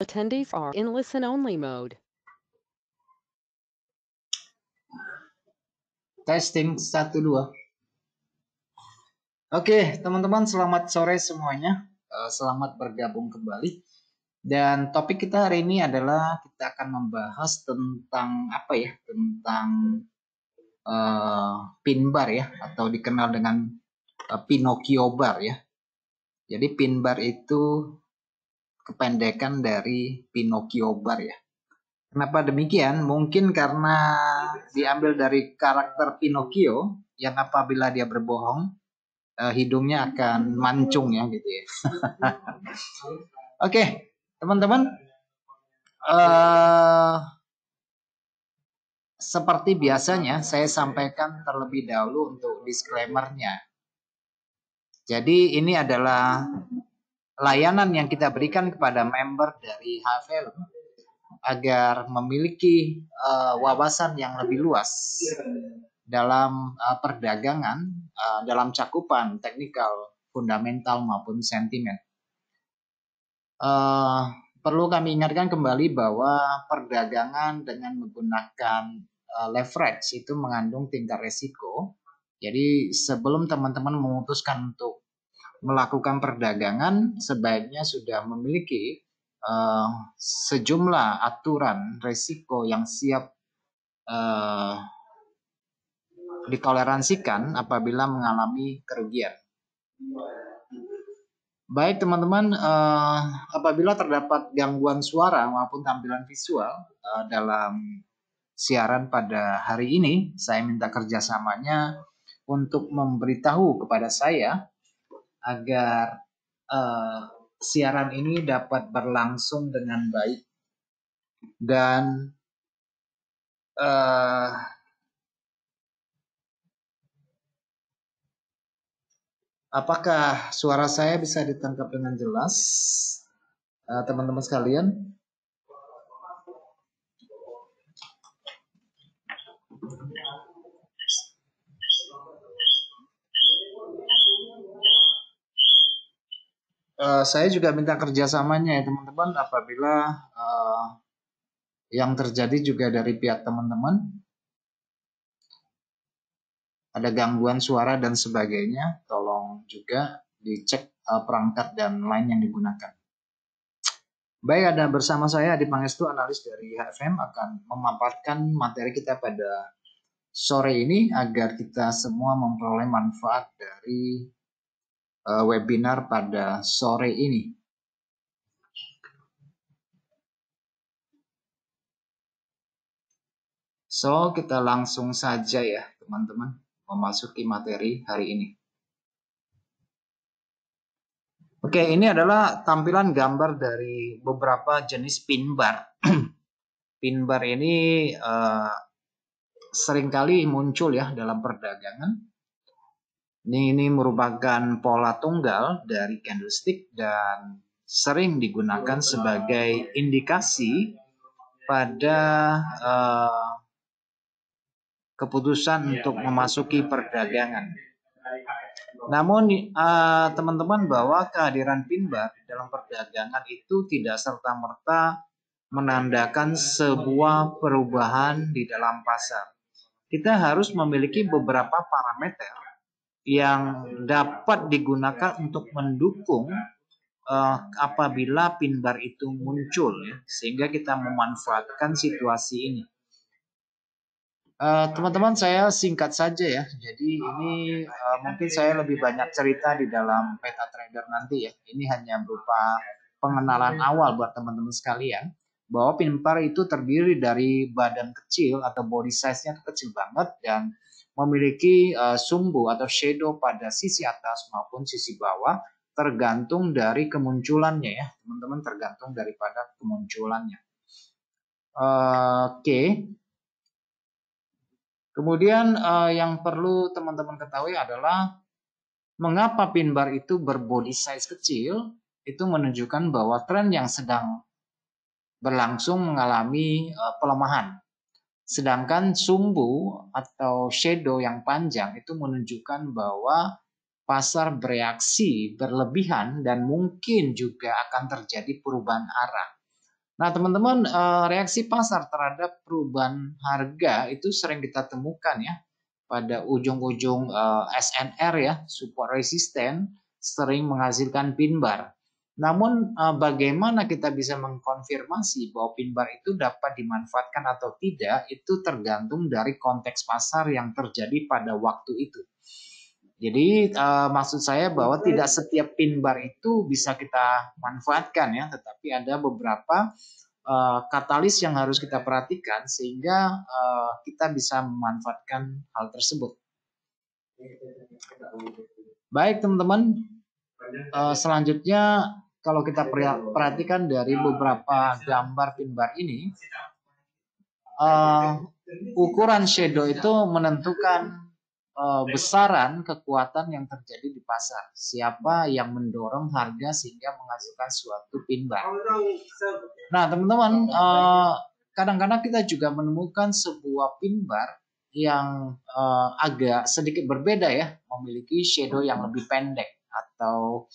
Attendees are in listen-only mode. Testing 1 2. Oke, teman-teman, selamat sore semuanya. Selamat bergabung kembali. Dan topik kita hari ini adalah kita akan membahas tentang apa ya? Tentang pin bar ya, atau dikenal dengan Pinocchio bar ya. Jadi pin bar itu kependekan dari Pinocchio bar ya. Kenapa demikian? Mungkin karena diambil dari karakter Pinocchio yang apabila dia berbohong, hidungnya akan mancung ya gitu ya. Oke, teman-teman, seperti biasanya saya sampaikan terlebih dahulu untuk disclaimer-nya. Jadi ini adalah layanan yang kita berikan kepada member dari HFL agar memiliki wawasan yang lebih luas dalam perdagangan, dalam cakupan teknikal, fundamental maupun sentimen. Perlu kami ingatkan kembali bahwa perdagangan dengan menggunakan leverage itu mengandung tingkat resiko. Jadi sebelum teman-teman memutuskan untuk melakukan perdagangan, sebaiknya sudah memiliki sejumlah aturan resiko yang siap ditoleransikan apabila mengalami kerugian. Baik teman-teman, apabila terdapat gangguan suara maupun tampilan visual dalam siaran pada hari ini, saya minta kerjasamanya untuk memberitahu kepada saya agar siaran ini dapat berlangsung dengan baik dan apakah suara saya bisa ditangkap dengan jelas, teman-teman sekalian? Saya juga minta kerjasamanya ya teman-teman apabila yang terjadi juga dari pihak teman-teman ada gangguan suara dan sebagainya, tolong juga dicek perangkat dan line yang digunakan. Baik, ada bersama saya Adi Pangestu, analis dari HFM, akan memaparkan materi kita pada sore ini agar kita semua memperoleh manfaat dari webinar pada sore ini. So, kita langsung saja ya teman-teman memasuki materi hari ini. Oke, ini adalah tampilan gambar dari beberapa jenis pin bar. Pin bar ini seringkali muncul ya dalam perdagangan. Ini merupakan pola tunggal dari candlestick dan sering digunakan sebagai indikasi pada keputusan untuk memasuki perdagangan. Namun teman-teman, bahwa kehadiran pin bar dalam perdagangan itu tidak serta-merta menandakan sebuah perubahan di dalam pasar. Kita harus memiliki beberapa parameter yang dapat digunakan untuk mendukung apabila pin bar itu muncul ya, sehingga kita memanfaatkan situasi ini. Teman-teman, saya singkat saja ya. Jadi ini mungkin saya lebih banyak cerita di dalam Peta Trader nanti ya. Ini hanya berupa pengenalan awal buat teman-teman sekalian, bahwa pin bar itu terdiri dari badan kecil atau body size-nya kecil banget dan memiliki sumbu atau shadow pada sisi atas maupun sisi bawah, tergantung dari kemunculannya ya, teman-teman, tergantung daripada kemunculannya. Oke. Kemudian yang perlu teman-teman ketahui adalah mengapa pin bar itu berbody size kecil, itu menunjukkan bahwa tren yang sedang berlangsung mengalami pelemahan. Sedangkan sumbu atau shadow yang panjang itu menunjukkan bahwa pasar bereaksi berlebihan dan mungkin juga akan terjadi perubahan arah. Nah, teman-teman, reaksi pasar terhadap perubahan harga itu sering kita temukan ya pada ujung-ujung SNR ya, support resisten, sering menghasilkan pin bar. Namun bagaimana kita bisa mengkonfirmasi bahwa pin bar itu dapat dimanfaatkan atau tidak, itu tergantung dari konteks pasar yang terjadi pada waktu itu. Jadi maksud saya bahwa tidak setiap pin bar itu bisa kita manfaatkan ya, tetapi ada beberapa katalis yang harus kita perhatikan sehingga kita bisa memanfaatkan hal tersebut. Baik teman-teman, selanjutnya kalau kita perhatikan dari beberapa gambar pin bar ini, ukuran shadow itu menentukan besaran kekuatan yang terjadi di pasar. Siapa yang mendorong harga sehingga menghasilkan suatu pin bar. Nah, teman-teman, kadang-kadang kita juga menemukan sebuah pin bar yang agak sedikit berbeda ya, memiliki shadow yang lebih pendek atau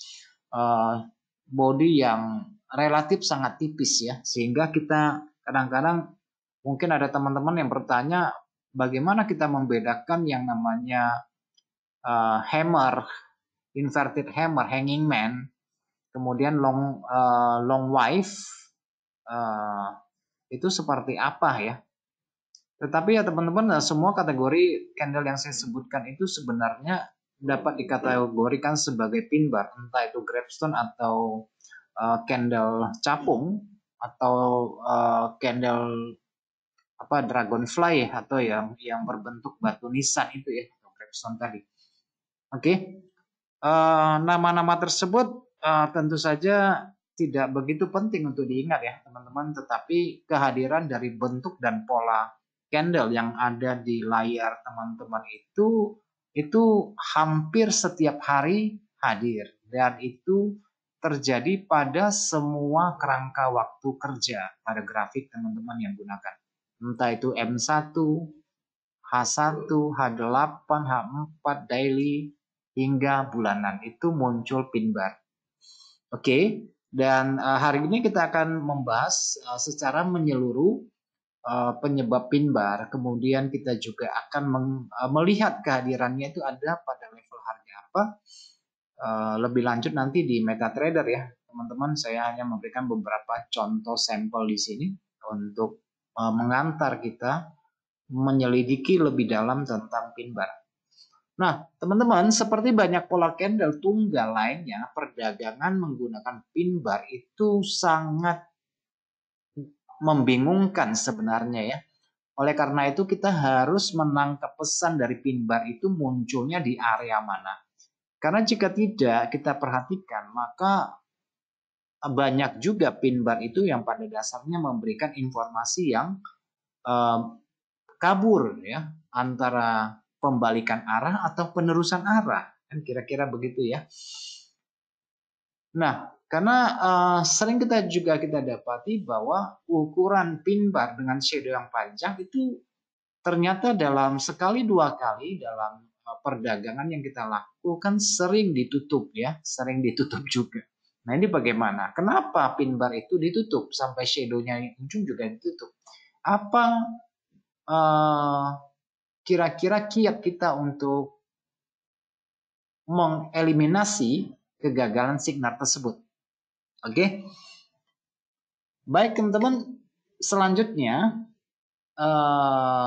body yang relatif sangat tipis ya, sehingga kita kadang-kadang mungkin ada teman-teman yang bertanya bagaimana kita membedakan yang namanya hammer, inverted hammer, hanging man, kemudian long wave, itu seperti apa ya. Tetapi ya teman-teman, semua kategori candle yang saya sebutkan itu sebenarnya dapat dikategorikan sebagai pin bar, entah itu gravestone atau candle capung atau candle dragonfly atau yang berbentuk batu nisan itu ya, atau gravestone tadi. Oke. Nama-nama tersebut tentu saja tidak begitu penting untuk diingat ya teman-teman, tetapi kehadiran dari bentuk dan pola candle yang ada di layar teman-teman itu hampir setiap hari hadir, dan itu terjadi pada semua kerangka waktu kerja pada grafik teman-teman yang gunakan. Entah itu M1, H1, H8, H4, daily, hingga bulanan, itu muncul pin bar. Oke, dan hari ini kita akan membahas secara menyeluruh penyebab pin bar, kemudian kita juga akan melihat kehadirannya itu ada pada level harga apa. Lebih lanjut nanti di MetaTrader ya teman-teman, saya hanya memberikan beberapa contoh sampel di sini untuk mengantar kita menyelidiki lebih dalam tentang pin bar. Nah teman-teman, seperti banyak pola candle tunggal lainnya, perdagangan menggunakan pin bar itu sangat membingungkan sebenarnya ya. Oleh karena itu kita harus menangkap pesan dari pin bar itu munculnya di area mana. Karena jika tidak kita perhatikan, maka banyak juga pin bar itu yang pada dasarnya memberikan informasi yang kabur ya, antara pembalikan arah atau penerusan arah, kan kira-kira begitu ya. Nah, karena sering kita dapati bahwa ukuran pin bar dengan shadow yang panjang itu ternyata dalam sekali dua kali dalam perdagangan yang kita lakukan sering ditutup ya, sering ditutup juga. Nah ini bagaimana? Kenapa pin bar itu ditutup sampai shadownya ujung juga ditutup? Apa kira-kira kiat kita untuk mengeliminasi kegagalan signal tersebut? Oke, baik teman-teman, selanjutnya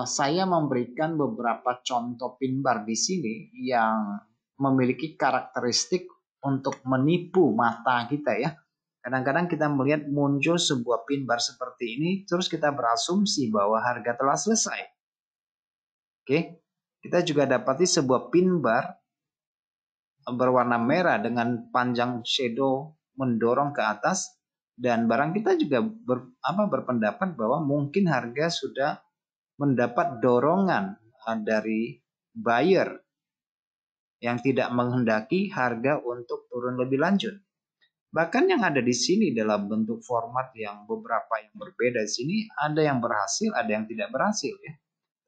saya memberikan beberapa contoh pin bar di sini yang memiliki karakteristik untuk menipu mata kita ya. Kadang-kadang kita melihat muncul sebuah pin bar seperti ini, terus kita berasumsi bahwa harga telah selesai. Oke, kita juga dapati sebuah pin bar berwarna merah dengan panjang shadow mendorong ke atas, dan barang kita juga berpendapat bahwa mungkin harga sudah mendapat dorongan dari buyer yang tidak menghendaki harga untuk turun lebih lanjut. Bahkan yang ada di sini dalam bentuk format yang beberapa yang berbeda di sini, ada yang berhasil, ada yang tidak berhasil ya.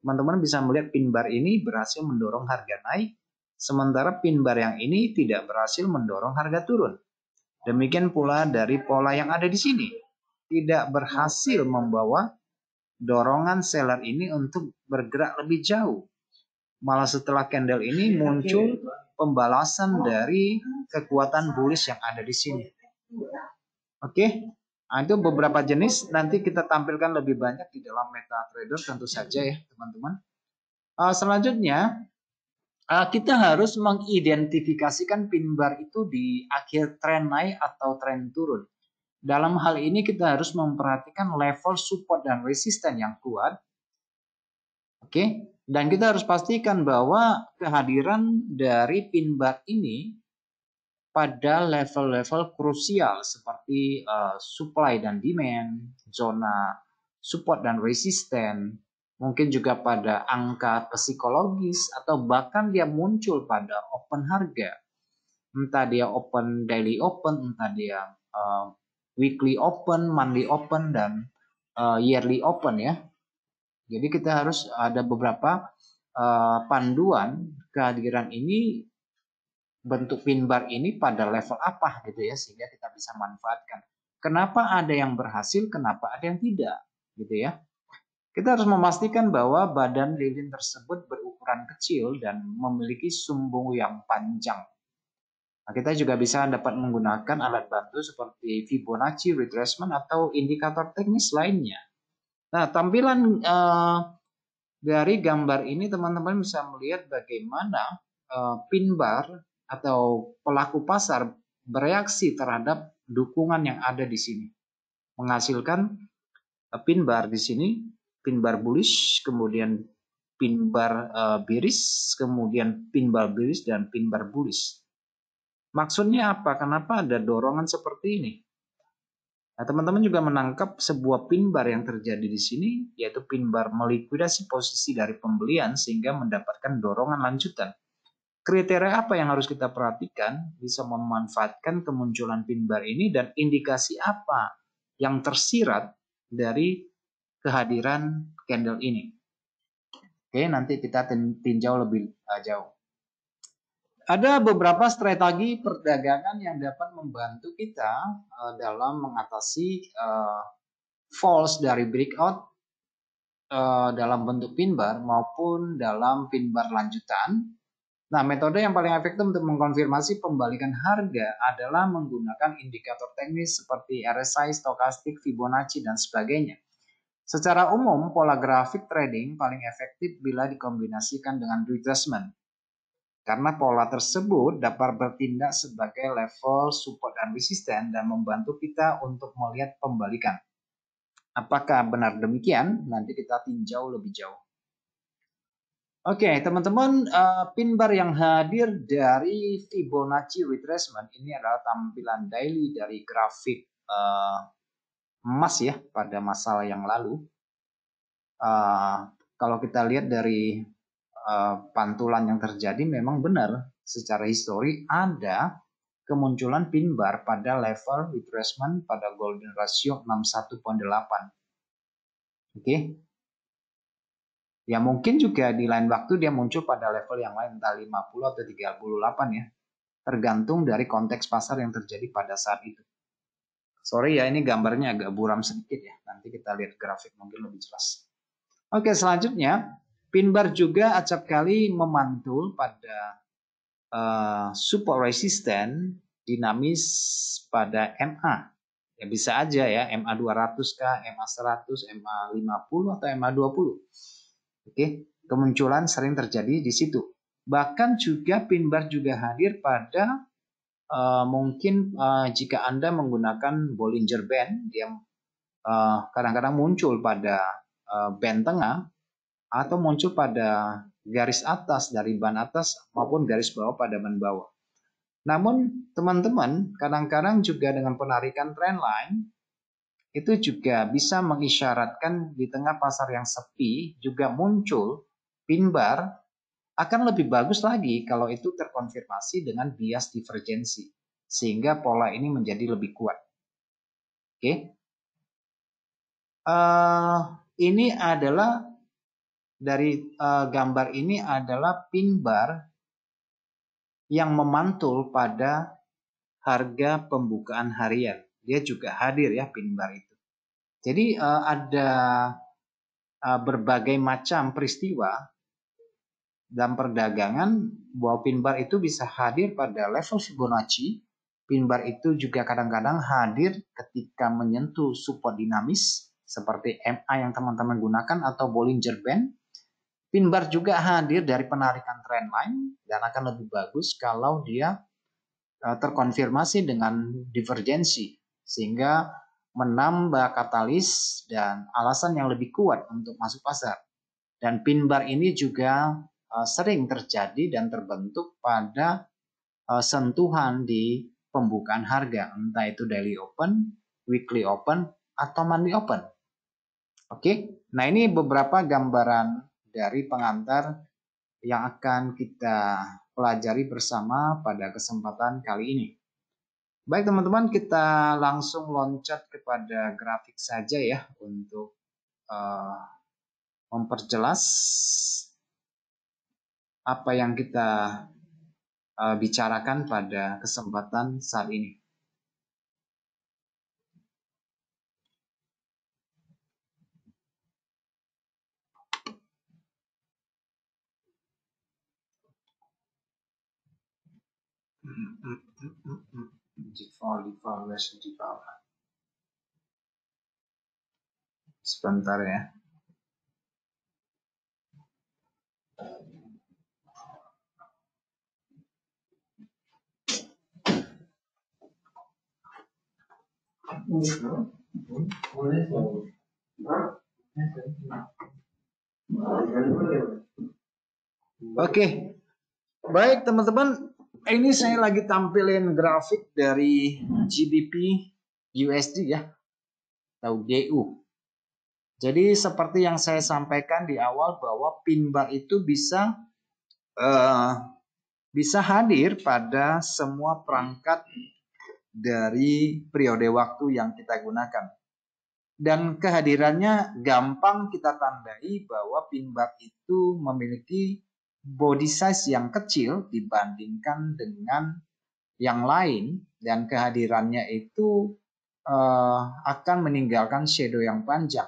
Teman-teman bisa melihat pin bar ini berhasil mendorong harga naik, sementara pin bar yang ini tidak berhasil mendorong harga turun. Demikian pula dari pola yang ada di sini. tidak berhasil membawa dorongan seller ini untuk bergerak lebih jauh. Malah setelah candle ini muncul pembalasan dari kekuatan bullish yang ada di sini. Oke, nah, itu beberapa jenis nanti kita tampilkan lebih banyak di dalam MetaTrader tentu saja ya teman-teman. Selanjutnya kita harus mengidentifikasikan pin bar itu di akhir tren naik atau tren turun. Dalam hal ini kita harus memperhatikan level support dan resisten yang kuat. Oke, dan kita harus pastikan bahwa kehadiran dari pin bar ini pada level-level krusial seperti supply dan demand, zona support dan resisten, mungkin juga pada angka psikologis atau bahkan dia muncul pada open harga. Entah dia open daily open, entah dia weekly open, monthly open, dan yearly open ya. Jadi kita harus ada beberapa panduan kehadiran ini, bentuk pin bar ini pada level apa gitu ya, sehingga kita bisa manfaatkan. Kenapa ada yang berhasil, kenapa ada yang tidak gitu ya. Kita harus memastikan bahwa badan lilin tersebut berukuran kecil dan memiliki sumbung yang panjang. Nah, kita juga bisa dapat menggunakan alat bantu seperti Fibonacci retracement atau indikator teknis lainnya. Nah, tampilan dari gambar ini teman-teman bisa melihat bagaimana pin bar atau pelaku pasar bereaksi terhadap dukungan yang ada di sini, menghasilkan pin bar di sini, pin bar bullish, kemudian pin bar bearish, kemudian pin bar bearish dan pin bar bullish. Maksudnya apa? Kenapa ada dorongan seperti ini? Nah, teman-teman juga menangkap sebuah pin bar yang terjadi di sini, yaitu pin bar melikuidasi posisi dari pembelian sehingga mendapatkan dorongan lanjutan. Kriteria apa yang harus kita perhatikan bisa memanfaatkan kemunculan pin bar ini, dan indikasi apa yang tersirat dari kehadiran candle ini. Oke, nanti kita tinjau lebih jauh. Ada beberapa strategi perdagangan yang dapat membantu kita dalam mengatasi false dari breakout dalam bentuk pin bar maupun dalam pin bar lanjutan. Nah, metode yang paling efektif untuk mengkonfirmasi pembalikan harga adalah menggunakan indikator teknis seperti RSI, stokastik, Fibonacci, dan sebagainya. Secara umum, pola grafik trading paling efektif bila dikombinasikan dengan retracement, karena pola tersebut dapat bertindak sebagai level support dan resisten dan membantu kita untuk melihat pembalikan. Apakah benar demikian? Nanti kita tinjau lebih jauh. Oke, teman-teman, pin bar yang hadir dari Fibonacci retracement ini adalah tampilan daily dari grafik emas ya pada masa yang lalu. Kalau kita lihat dari pantulan yang terjadi, memang benar secara histori ada kemunculan pin bar pada level retracement pada golden ratio 61.8. Oke. Ya mungkin juga di lain waktu dia muncul pada level yang lain, entah 50 atau 38 ya. Tergantung dari konteks pasar yang terjadi pada saat itu. Sorry ya, ini gambarnya agak buram sedikit ya. Nanti kita lihat grafik mungkin lebih jelas. Oke, selanjutnya pin bar juga acap kali memantul pada support resisten dinamis pada MA. Ya bisa aja ya, MA 200K, MA 100, MA 50 atau MA 20. Oke, kemunculan sering terjadi di situ. Bahkan juga pin bar juga hadir pada mungkin jika Anda menggunakan Bollinger Band, dia kadang-kadang muncul pada band tengah atau muncul pada garis atas dari ban atas maupun garis bawah pada ban bawah. Namun teman-teman, kadang-kadang juga dengan penarikan trendline itu juga bisa mengisyaratkan di tengah pasar yang sepi juga muncul pin bar. Akan lebih bagus lagi kalau itu terkonfirmasi dengan bias divergensi sehingga pola ini menjadi lebih kuat. Oke. Ini adalah dari gambar ini adalah pin bar yang memantul pada harga pembukaan harian. Dia juga hadir ya pin bar itu. Jadi ada berbagai macam peristiwa dalam perdagangan bahwa pin bar itu bisa hadir pada level Fibonacci. Pin bar itu juga kadang-kadang hadir ketika menyentuh support dinamis seperti MA yang teman-teman gunakan atau Bollinger Band. Pin bar juga hadir dari penarikan trendline dan akan lebih bagus kalau dia terkonfirmasi dengan divergensi sehingga menambah katalis dan alasan yang lebih kuat untuk masuk pasar. Dan pin bar ini juga sering terjadi dan terbentuk pada sentuhan di pembukaan harga, entah itu daily open, weekly open, atau monthly open. Oke, nah ini beberapa gambaran dari pengantar yang akan kita pelajari bersama pada kesempatan kali ini. Baik teman-teman, kita langsung loncat kepada grafik saja ya untuk memperjelas apa yang kita bicarakan pada kesempatan saat ini. Sebentar ya. Oke, baik teman-teman, ini saya lagi tampilin grafik dari GBP USD ya, atau GU. Jadi seperti yang saya sampaikan di awal bahwa pin bar itu bisa hadir pada semua perangkat dari periode waktu yang kita gunakan. Dan kehadirannya gampang kita tandai bahwa pin bar itu memiliki body size yang kecil dibandingkan dengan yang lain, dan kehadirannya itu akan meninggalkan shadow yang panjang.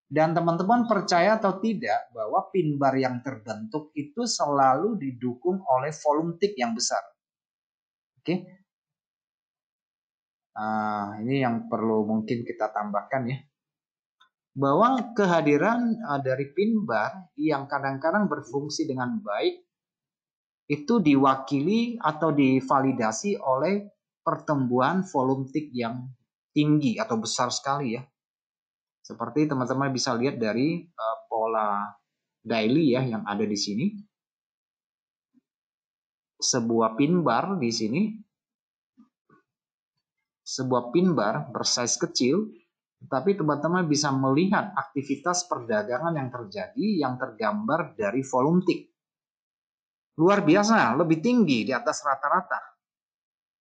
Dan teman-teman percaya atau tidak bahwa pin bar yang terbentuk itu selalu didukung oleh volume tick yang besar. Oke. Ini yang perlu mungkin kita tambahkan ya. Bahwa kehadiran dari pin bar yang kadang-kadang berfungsi dengan baik itu diwakili atau divalidasi oleh pertumbuhan volume tick yang tinggi atau besar sekali ya. Seperti teman-teman bisa lihat dari pola daily ya yang ada di sini. Sebuah pin bar di sini. Sebuah pin bar bersize kecil, tapi teman-teman bisa melihat aktivitas perdagangan yang terjadi yang tergambar dari volume tick. Luar biasa, lebih tinggi di atas rata-rata.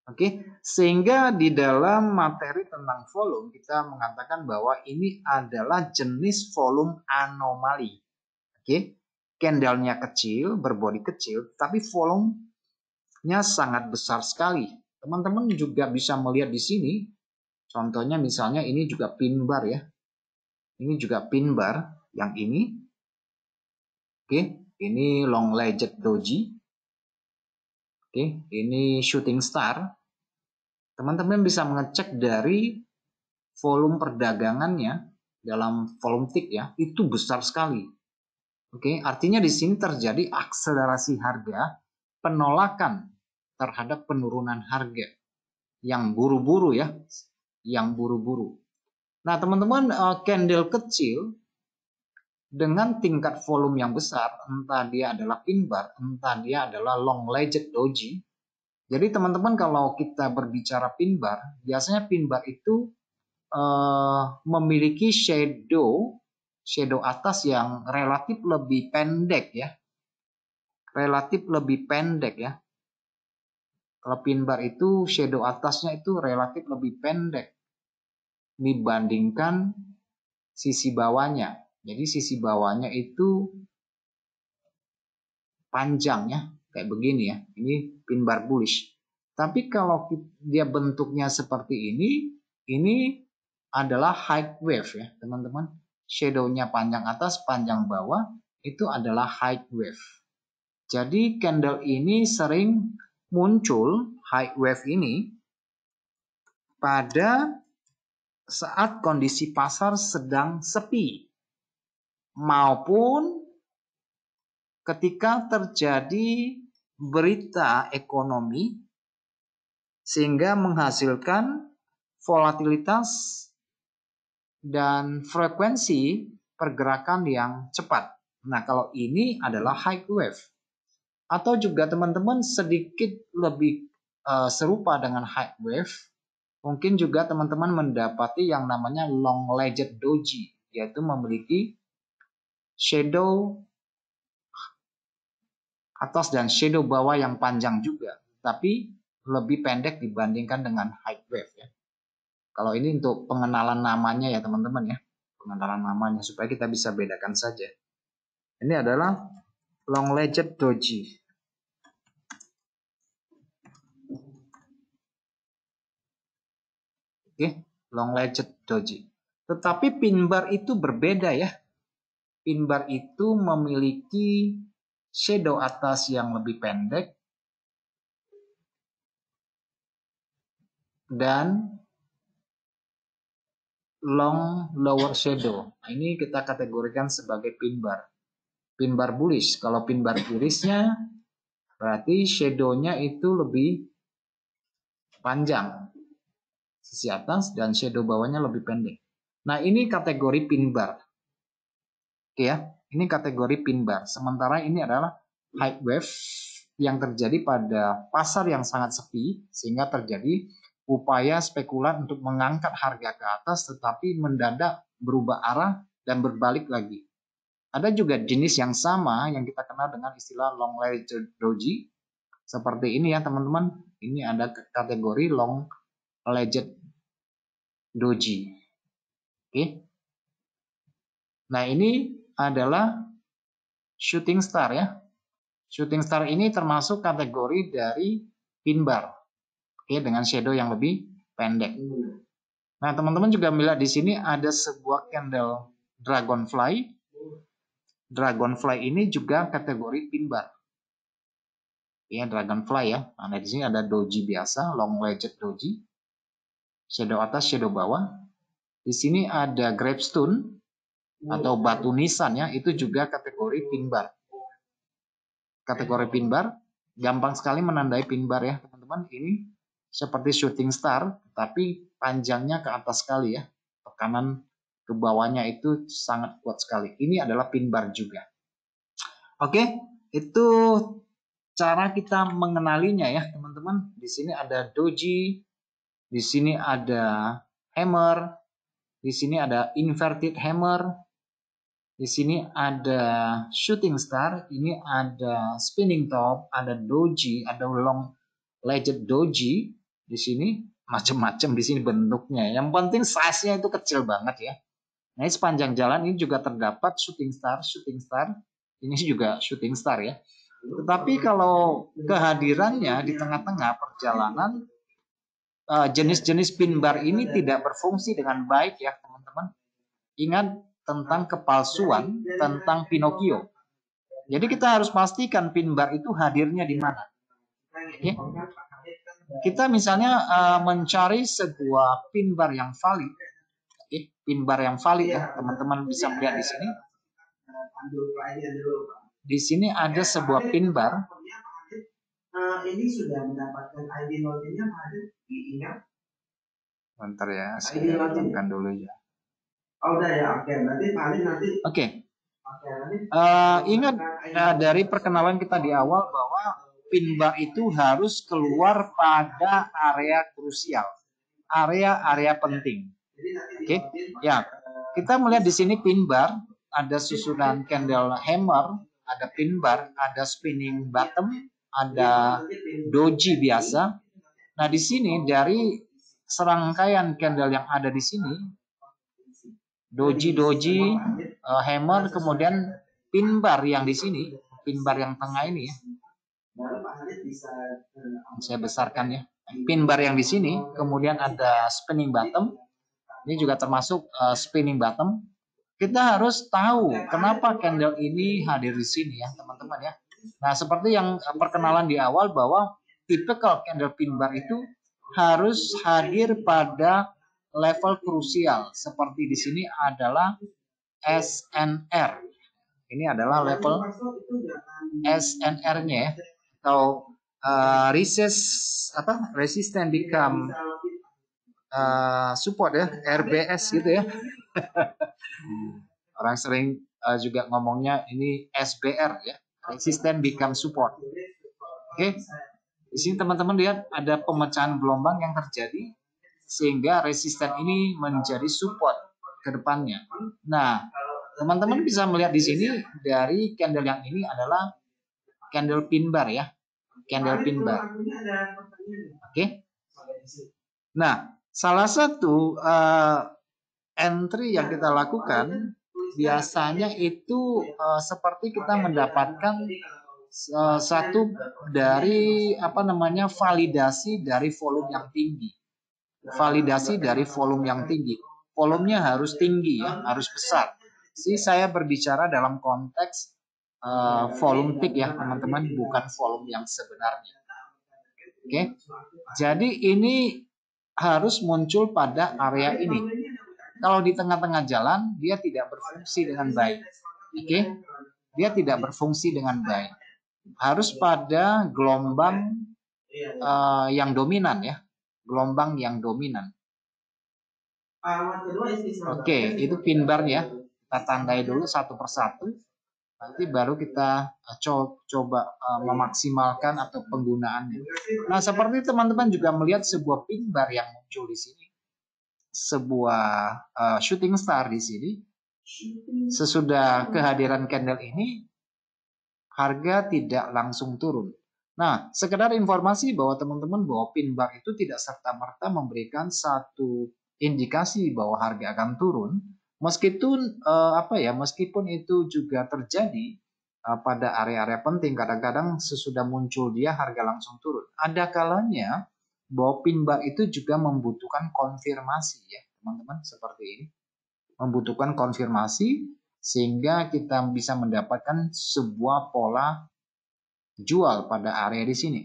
Oke, sehingga di dalam materi tentang volume kita mengatakan bahwa ini adalah jenis volume anomali. Oke, candlenya kecil, berbodi kecil, tapi volumenya sangat besar sekali. Teman-teman juga bisa melihat di sini, contohnya misalnya ini juga pin bar ya. Ini juga pin bar yang ini. Oke, ini long legged doji. Oke, ini shooting star. Teman-teman bisa mengecek dari volume perdagangannya dalam volume tick ya, itu besar sekali. Oke, artinya di sini terjadi akselerasi harga, penolakan terhadap penurunan harga yang buru-buru ya, yang buru-buru. Nah, teman-teman, candle kecil dengan tingkat volume yang besar, entah dia adalah pin bar, entah dia adalah long legged doji. Jadi teman-teman kalau kita berbicara pin bar, biasanya pin bar itu memiliki shadow atas yang relatif lebih pendek ya. Relatif lebih pendek ya. Kalau pin bar itu shadow atasnya itu relatif lebih pendek dibandingkan sisi bawahnya. Jadi sisi bawahnya itu panjang ya, kayak begini ya. Ini pin bar bullish. Tapi kalau dia bentuknya seperti ini adalah height wave ya, teman-teman. Shadow-nya panjang atas, panjang bawah, itu adalah height wave. Jadi candle ini sering muncul height wave ini pada saat kondisi pasar sedang sepi maupun ketika terjadi berita ekonomi sehingga menghasilkan volatilitas dan frekuensi pergerakan yang cepat. Nah, kalau ini adalah high wave. Atau juga teman-teman sedikit lebih serupa dengan high wave, mungkin juga teman-teman mendapati yang namanya long legged doji, yaitu memiliki shadow atas dan shadow bawah yang panjang juga, tapi lebih pendek dibandingkan dengan high wave ya. Kalau ini untuk pengenalan namanya ya teman-teman ya, pengenalan namanya supaya kita bisa bedakan saja. Ini adalah long legged doji. Oke, long legged doji. Tetapi pin bar itu berbeda ya. Pin bar itu memiliki shadow atas yang lebih pendek dan long lower shadow. Nah, ini kita kategorikan sebagai pin bar. Pin bar bullish. Kalau pin bar bearishnya berarti shadow-nya itu lebih panjang sisi atas dan shadow bawahnya lebih pendek. Nah, ini kategori pin bar. Oke ya, ini kategori pin bar. Sementara ini adalah high wave yang terjadi pada pasar yang sangat sepi sehingga terjadi upaya spekulan untuk mengangkat harga ke atas tetapi mendadak berubah arah dan berbalik lagi. Ada juga jenis yang sama yang kita kenal dengan istilah long legged doji. Seperti ini ya teman-teman. Ini ada kategori long legged doji. Oke. Nah, ini adalah shooting star ya. Shooting star ini termasuk kategori dari pin bar. Oke, dengan shadow yang lebih pendek. Nah, teman-teman juga melihat di sini ada sebuah candle dragonfly. Dragonfly ini juga kategori pin bar. Ya, dragonfly ya. Nah, di sini ada doji biasa, long legged doji. Shadow atas, shadow bawah. Di sini ada gravestone atau batu nisan ya, itu juga kategori pin bar. Kategori pin bar, gampang sekali menandai pin bar ya, teman-teman. Ini seperti shooting star, tapi panjangnya ke atas sekali ya. Tekanan ke bawahnya itu sangat kuat sekali. Ini adalah pin bar juga. Oke, itu cara kita mengenalinya ya, teman-teman. Di sini ada doji, di sini ada hammer, di sini ada inverted hammer, di sini ada shooting star, ini ada spinning top, ada doji, ada long legged doji. Di sini macam-macam di sini bentuknya. Yang penting size-nya itu kecil banget ya. Nah, sepanjang jalan ini juga terdapat shooting star. Ini juga shooting star ya. Tetapi kalau kehadirannya di tengah-tengah perjalanan, jenis-jenis pin bar ini tidak berfungsi dengan baik ya teman-teman. Ingat tentang kepalsuan, tentang Pinocchio. Jadi kita harus pastikan pin bar itu hadirnya di mana. Oke. Kita misalnya mencari sebuah pin bar yang valid. Oke, pin bar yang valid ya, teman-teman bisa melihat di sini. Di sini ada sebuah pin bar. Ini sudah mendapatkan ID login-nya diingat. Bentar ya, saya tekan dulu ya. Oh, udah ya, oke. Berarti nanti. Oke. Ingat dari perkenalan kita di awal bahwa pin bar itu harus keluar pada area krusial, area penting. Oke, ya. Kita melihat di sini pin bar, ada susunan candle hammer, ada pin bar, ada spinning bottom, ada doji biasa. Nah, di sini dari serangkaian candle yang ada di sini, doji, hammer, kemudian pin bar yang di sini, pin bar yang tengah ini ya. Saya besarkan ya. Pin bar yang di sini, kemudian ada spinning bottom, Ini juga termasuk spinning bottom. Kita harus tahu kenapa candle ini hadir di sini ya teman-teman ya. Nah seperti yang perkenalan di awal bahwa typical candle pin bar itu harus hadir pada level krusial. Seperti di sini adalah SNR. Ini adalah level SNR-nya ya. Atau resistance become support ya, RBS gitu ya. Orang sering juga ngomongnya ini SBR ya, resistant become support. Oke, di sini teman-teman lihat ada pemecahan gelombang yang terjadi sehingga resisten ini menjadi support ke depannya. Nah, teman-teman bisa melihat di sini dari candle yang ini adalah candle pin bar ya, candle pin bar. Oke. Nah, salah satu entry yang kita lakukan biasanya itu seperti kita mendapatkan satu dari validasi dari volume yang tinggi. Validasi dari volume yang tinggi. Volumenya harus tinggi ya, harus besar. Saya berbicara dalam konteks volume peak ya teman-teman, bukan volume yang sebenarnya. Oke. Jadi ini harus muncul pada area ini. Kalau di tengah-tengah jalan, dia tidak berfungsi dengan baik. Oke? Dia tidak berfungsi dengan baik. Harus pada gelombang yang dominan ya. Gelombang yang dominan. Oke, itu pin bar ya. Kita tandai dulu satu persatu. Nanti baru kita coba memaksimalkan atau penggunaannya. Nah, seperti teman-teman juga melihat sebuah pin bar yang muncul di sini. Sebuah shooting star di sini. Sesudah kehadiran candle ini, harga tidak langsung turun. Nah, sekedar informasi bahwa teman-teman bahwa pin bar itu tidak serta-merta memberikan satu indikasi bahwa harga akan turun, meskipun meskipun itu juga terjadi pada area-area penting, kadang-kadang sesudah muncul dia harga langsung turun. Ada kalanya bahwa pin bar itu juga membutuhkan konfirmasi ya teman-teman, seperti ini membutuhkan konfirmasi sehingga kita bisa mendapatkan sebuah pola jual pada area di sini.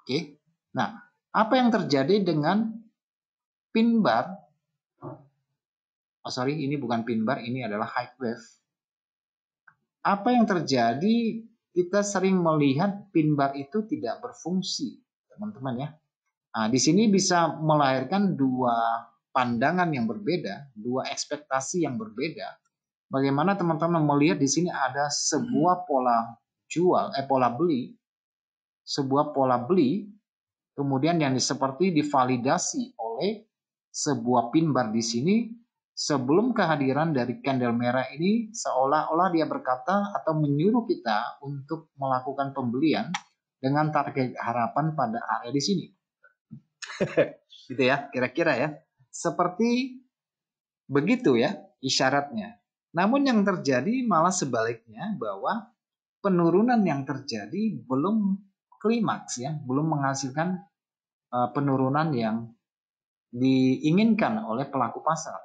Oke, nah apa yang terjadi dengan pin bar? Ini bukan pin bar, ini adalah high wave. Apa yang terjadi? Kita sering melihat pin bar itu tidak berfungsi teman-teman ya. Nah, di sini bisa melahirkan dua pandangan yang berbeda, dua ekspektasi yang berbeda. Bagaimana teman-teman melihat di sini ada sebuah pola beli, sebuah pola beli, kemudian yang seperti divalidasi oleh sebuah pin bar di sini. Sebelum kehadiran dari candle merah ini, seolah-olah dia berkata atau menyuruh kita untuk melakukan pembelian dengan target harapan pada area di sini. Gitu ya, kira-kira ya. Seperti begitu ya isyaratnya. Namun yang terjadi malah sebaliknya, bahwa penurunan yang terjadi belum klimaks ya, belum menghasilkan penurunan yang diinginkan oleh pelaku pasar.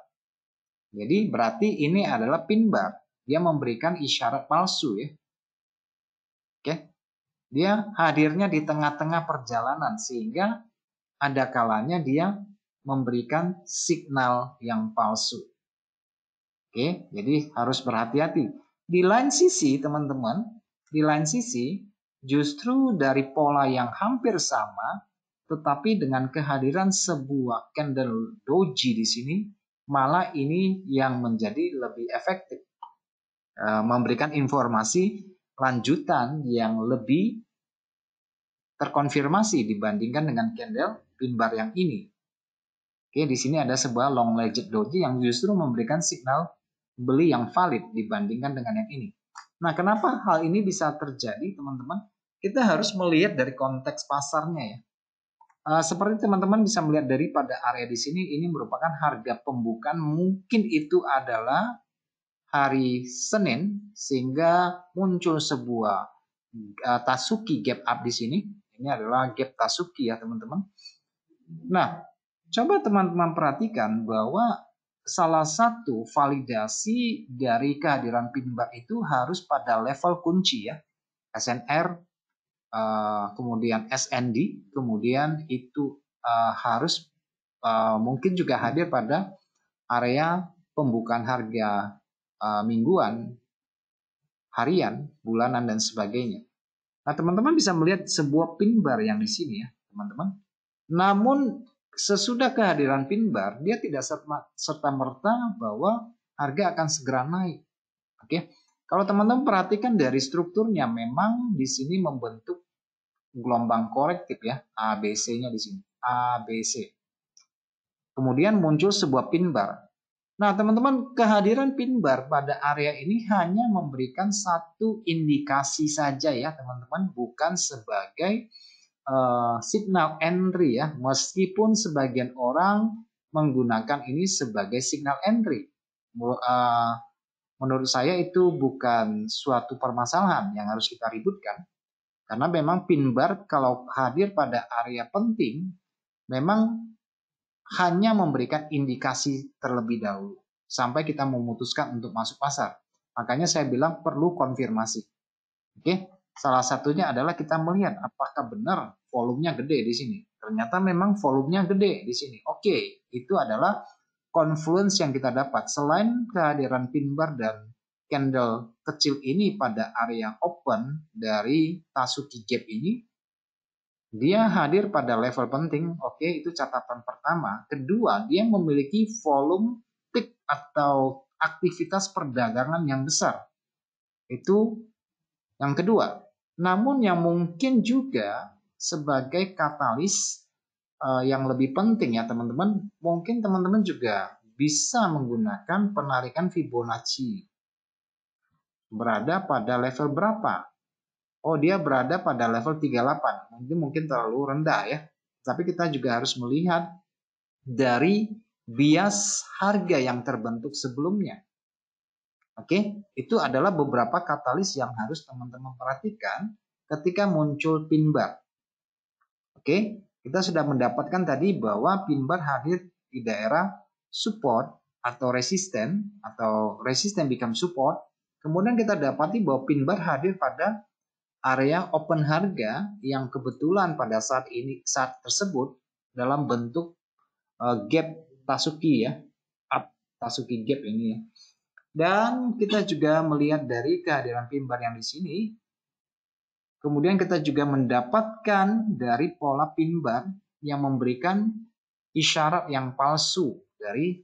Jadi berarti ini adalah pin bar. Dia memberikan isyarat palsu ya. Oke. Dia hadirnya di tengah-tengah perjalanan sehingga ada kalanya dia memberikan signal yang palsu. Oke, jadi harus berhati-hati. Di lain sisi teman-teman, di lain sisi justru dari pola yang hampir sama, tetapi dengan kehadiran sebuah candle doji di sini, malah ini yang menjadi lebih efektif, memberikan informasi lanjutan yang lebih terkonfirmasi dibandingkan dengan candle pin bar yang ini. Oke, di sini ada sebuah long legged doji yang justru memberikan signal beli yang valid dibandingkan dengan yang ini. Nah, kenapa hal ini bisa terjadi, teman-teman? Kita harus melihat dari konteks pasarnya ya. Seperti teman-teman bisa melihat daripada area di sini, ini merupakan harga pembukaan, mungkin itu adalah hari Senin, sehingga muncul sebuah Tasuki gap up di sini. Ini adalah gap Tasuki ya teman-teman. Nah, Coba teman-teman perhatikan bahwa salah satu validasi dari kehadiran pin bar itu harus pada level kunci ya. SNR, kemudian SND, kemudian itu harus mungkin juga hadir pada area pembukaan harga mingguan, harian, bulanan, dan sebagainya. Nah, teman-teman bisa melihat sebuah pin bar yang di sini ya, teman-teman. Namun, sesudah kehadiran pin bar, dia tidak serta-merta bahwa harga akan segera naik. Oke, kalau teman-teman perhatikan dari strukturnya, memang di sini membentuk gelombang korektif ya, ABC-nya di sini, ABC. Kemudian muncul sebuah pin bar. Nah, teman-teman, kehadiran pin bar pada area ini hanya memberikan satu indikasi saja ya, teman-teman, bukan sebagai signal entry ya, meskipun sebagian orang menggunakan ini sebagai signal entry. Menurut saya itu bukan suatu permasalahan yang harus kita ributkan, karena memang pin bar kalau hadir pada area penting, memang hanya memberikan indikasi terlebih dahulu sampai kita memutuskan untuk masuk pasar. Makanya saya bilang perlu konfirmasi. Oke, salah satunya adalah kita melihat apakah benar volumenya gede di sini. Ternyata memang volumenya gede di sini. Oke, itu adalah confluence yang kita dapat. Selain kehadiran pin bar dan candle kecil ini pada area open dari Tasuki Gap ini, dia hadir pada level penting, oke, itu catatan pertama. Kedua, dia memiliki volume peak atau aktivitas perdagangan yang besar. Itu yang kedua. Namun yang mungkin juga sebagai katalis yang lebih penting ya teman-teman, mungkin teman-teman juga bisa menggunakan penarikan Fibonacci. Berada pada level berapa? Oh, dia berada pada level 38. Mungkin terlalu rendah ya. Tapi kita juga harus melihat dari bias harga yang terbentuk sebelumnya. Oke, itu adalah beberapa katalis yang harus teman-teman perhatikan ketika muncul pin bar. Oke, kita sudah mendapatkan tadi bahwa pin bar hadir di daerah support atau resisten become support. Kemudian kita dapati bahwa pin bar hadir pada area open harga yang kebetulan pada saat tersebut dalam bentuk gap Tasuki ya, up Tasuki gap ini ya. Dan kita juga melihat dari kehadiran pin bar yang di sini. Kemudian kita juga mendapatkan dari pola pin bar yang memberikan isyarat yang palsu dari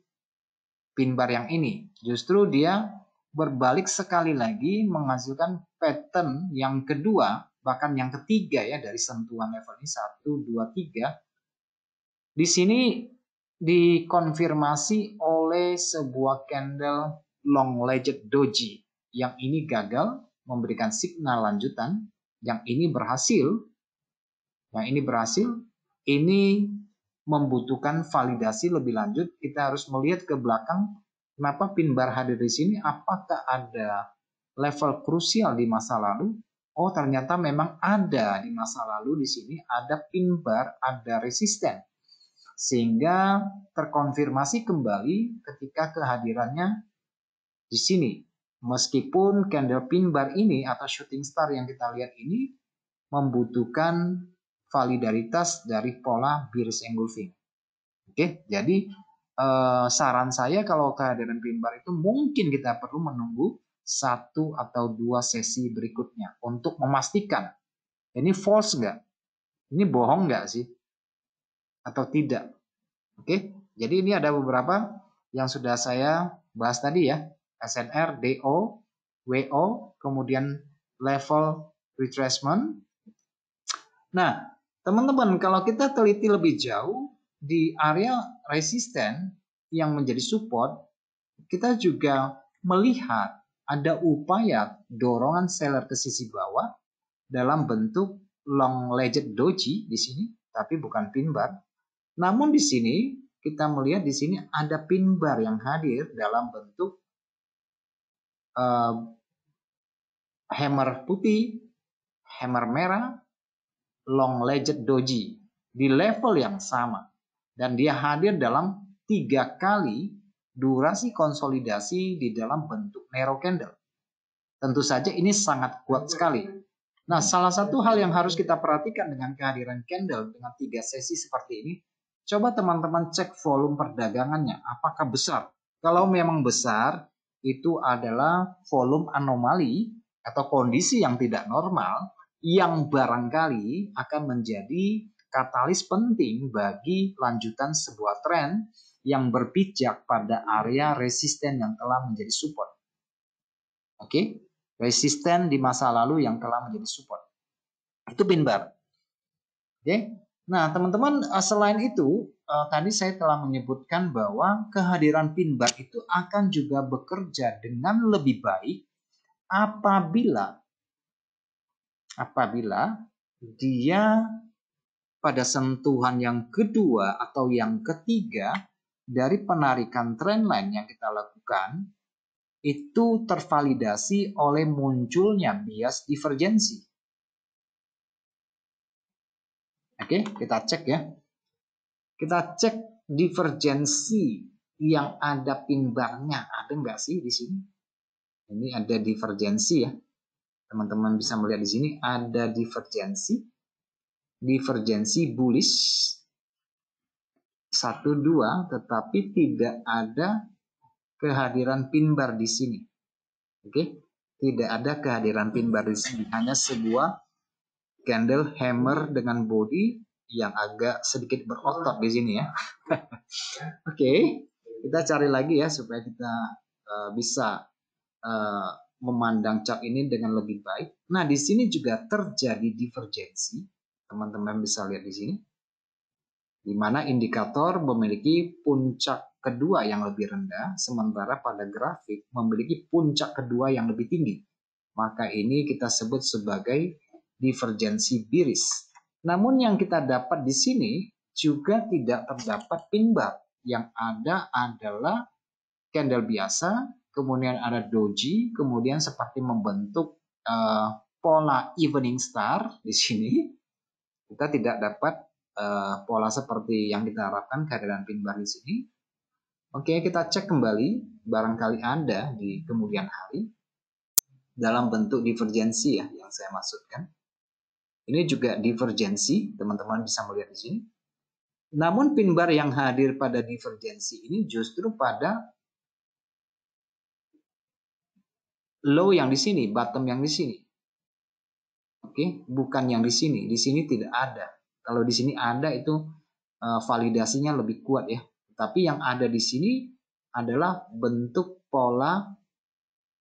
pin bar yang ini. Justru dia berbalik sekali lagi menghasilkan pattern yang kedua, bahkan yang ketiga ya dari sentuhan level ini 1, 2, 3. Di sini dikonfirmasi oleh sebuah candle long legged doji. Yang ini gagal memberikan signal lanjutan, yang ini berhasil. Ini membutuhkan validasi lebih lanjut. Kita harus melihat ke belakang. Kenapa pin bar hadir di sini? Apakah ada level krusial di masa lalu? Oh, ternyata memang ada di masa lalu di sini ada pin bar, ada resisten. Sehingga terkonfirmasi kembali ketika kehadirannya di sini. Meskipun candle pin bar ini atau shooting star yang kita lihat ini membutuhkan validaritas dari pola bearish engulfing. Oke, jadi saran saya kalau kehadiran pin bar itu mungkin kita perlu menunggu 1 atau 2 sesi berikutnya untuk memastikan ini false nggak, ini bohong nggak sih, atau tidak. Oke, jadi ini ada beberapa yang sudah saya bahas tadi ya, SNR, DO, WO, kemudian level retracement. Nah, teman-teman, kalau kita teliti lebih jauh di area resisten yang menjadi support, kita juga melihat ada upaya dorongan seller ke sisi bawah dalam bentuk long legged doji di sini, tapi bukan pin bar. Namun di sini kita melihat di sini ada pin bar yang hadir dalam bentuk hammer putih, hammer merah, long legged doji di level yang sama. Dan dia hadir dalam 3 kali durasi konsolidasi di dalam bentuk narrow candle. Tentu saja ini sangat kuat sekali. Nah, salah satu hal yang harus kita perhatikan dengan kehadiran candle dengan 3 sesi seperti ini, coba teman-teman cek volume perdagangannya, apakah besar. Kalau memang besar, itu adalah volume anomali atau kondisi yang tidak normal yang barangkali akan menjadi katalis penting bagi lanjutan sebuah tren yang berpijak pada area resisten yang telah menjadi support. Oke, resisten di masa lalu yang telah menjadi support. Itu pin bar. Oke. Nah, teman-teman, selain itu tadi saya telah menyebutkan bahwa kehadiran pin bar itu akan juga bekerja dengan lebih baik apabila dia pada sentuhan yang kedua atau yang ketiga dari penarikan trendline yang kita lakukan itu tervalidasi oleh munculnya bias divergensi. Oke, kita cek ya. Kita cek divergensi yang ada pin barnya. Ada nggak sih di sini? Ini ada divergensi ya. Teman-teman bisa melihat di sini ada divergensi. Divergensi bullish 1, 2, tetapi tidak ada kehadiran pin bar di sini. Oke, tidak ada kehadiran pin bar di sini. Hanya sebuah candle hammer dengan body yang agak sedikit berotot di sini ya. Oke, kita cari lagi ya supaya kita bisa memandang chart ini dengan lebih baik. Nah, di sini juga terjadi divergensi. Teman-teman bisa lihat di sini. Di mana indikator memiliki puncak kedua yang lebih rendah, sementara pada grafik memiliki puncak kedua yang lebih tinggi. Maka ini kita sebut sebagai divergensi bearish. Namun yang kita dapat di sini juga tidak terdapat pin bar. Yang ada adalah candle biasa, kemudian ada doji, kemudian seperti membentuk pola evening star di sini. Kita tidak dapat pola seperti yang kita harapkan kehadiran pin bar di sini. Oke, kita cek kembali, barangkali ada di kemudian hari dalam bentuk divergensi ya yang saya maksudkan. Ini juga divergensi, teman-teman bisa melihat di sini. Namun pin bar yang hadir pada divergensi ini justru pada low yang di sini, bottom yang di sini. Oke, bukan yang di sini. Di sini tidak ada. Kalau di sini ada itu validasinya lebih kuat ya. Tapi yang ada di sini adalah bentuk pola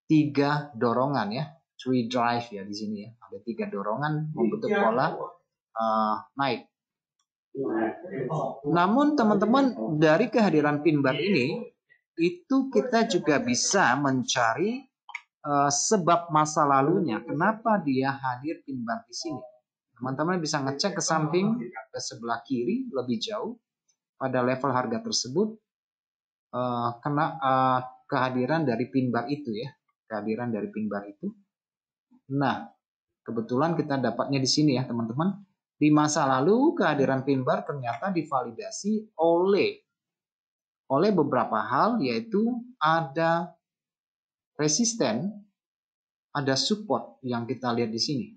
3 dorongan ya. 3 drive ya di sini ya. Ada 3 dorongan membentuk pola naik. Namun teman-teman, dari kehadiran pin bar ini itu kita juga bisa mencari sebab masa lalunya. Kenapa dia hadir pin bar di sini? Teman-teman bisa ngecek ke samping, ke sebelah kiri lebih jauh pada level harga tersebut kena kehadiran dari pin bar itu ya, kehadiran dari pin bar itu. Nah, kebetulan kita dapatnya di sini ya teman-teman. Di masa lalu kehadiran pin bar ternyata divalidasi oleh beberapa hal, yaitu ada resisten, ada support yang kita lihat di sini.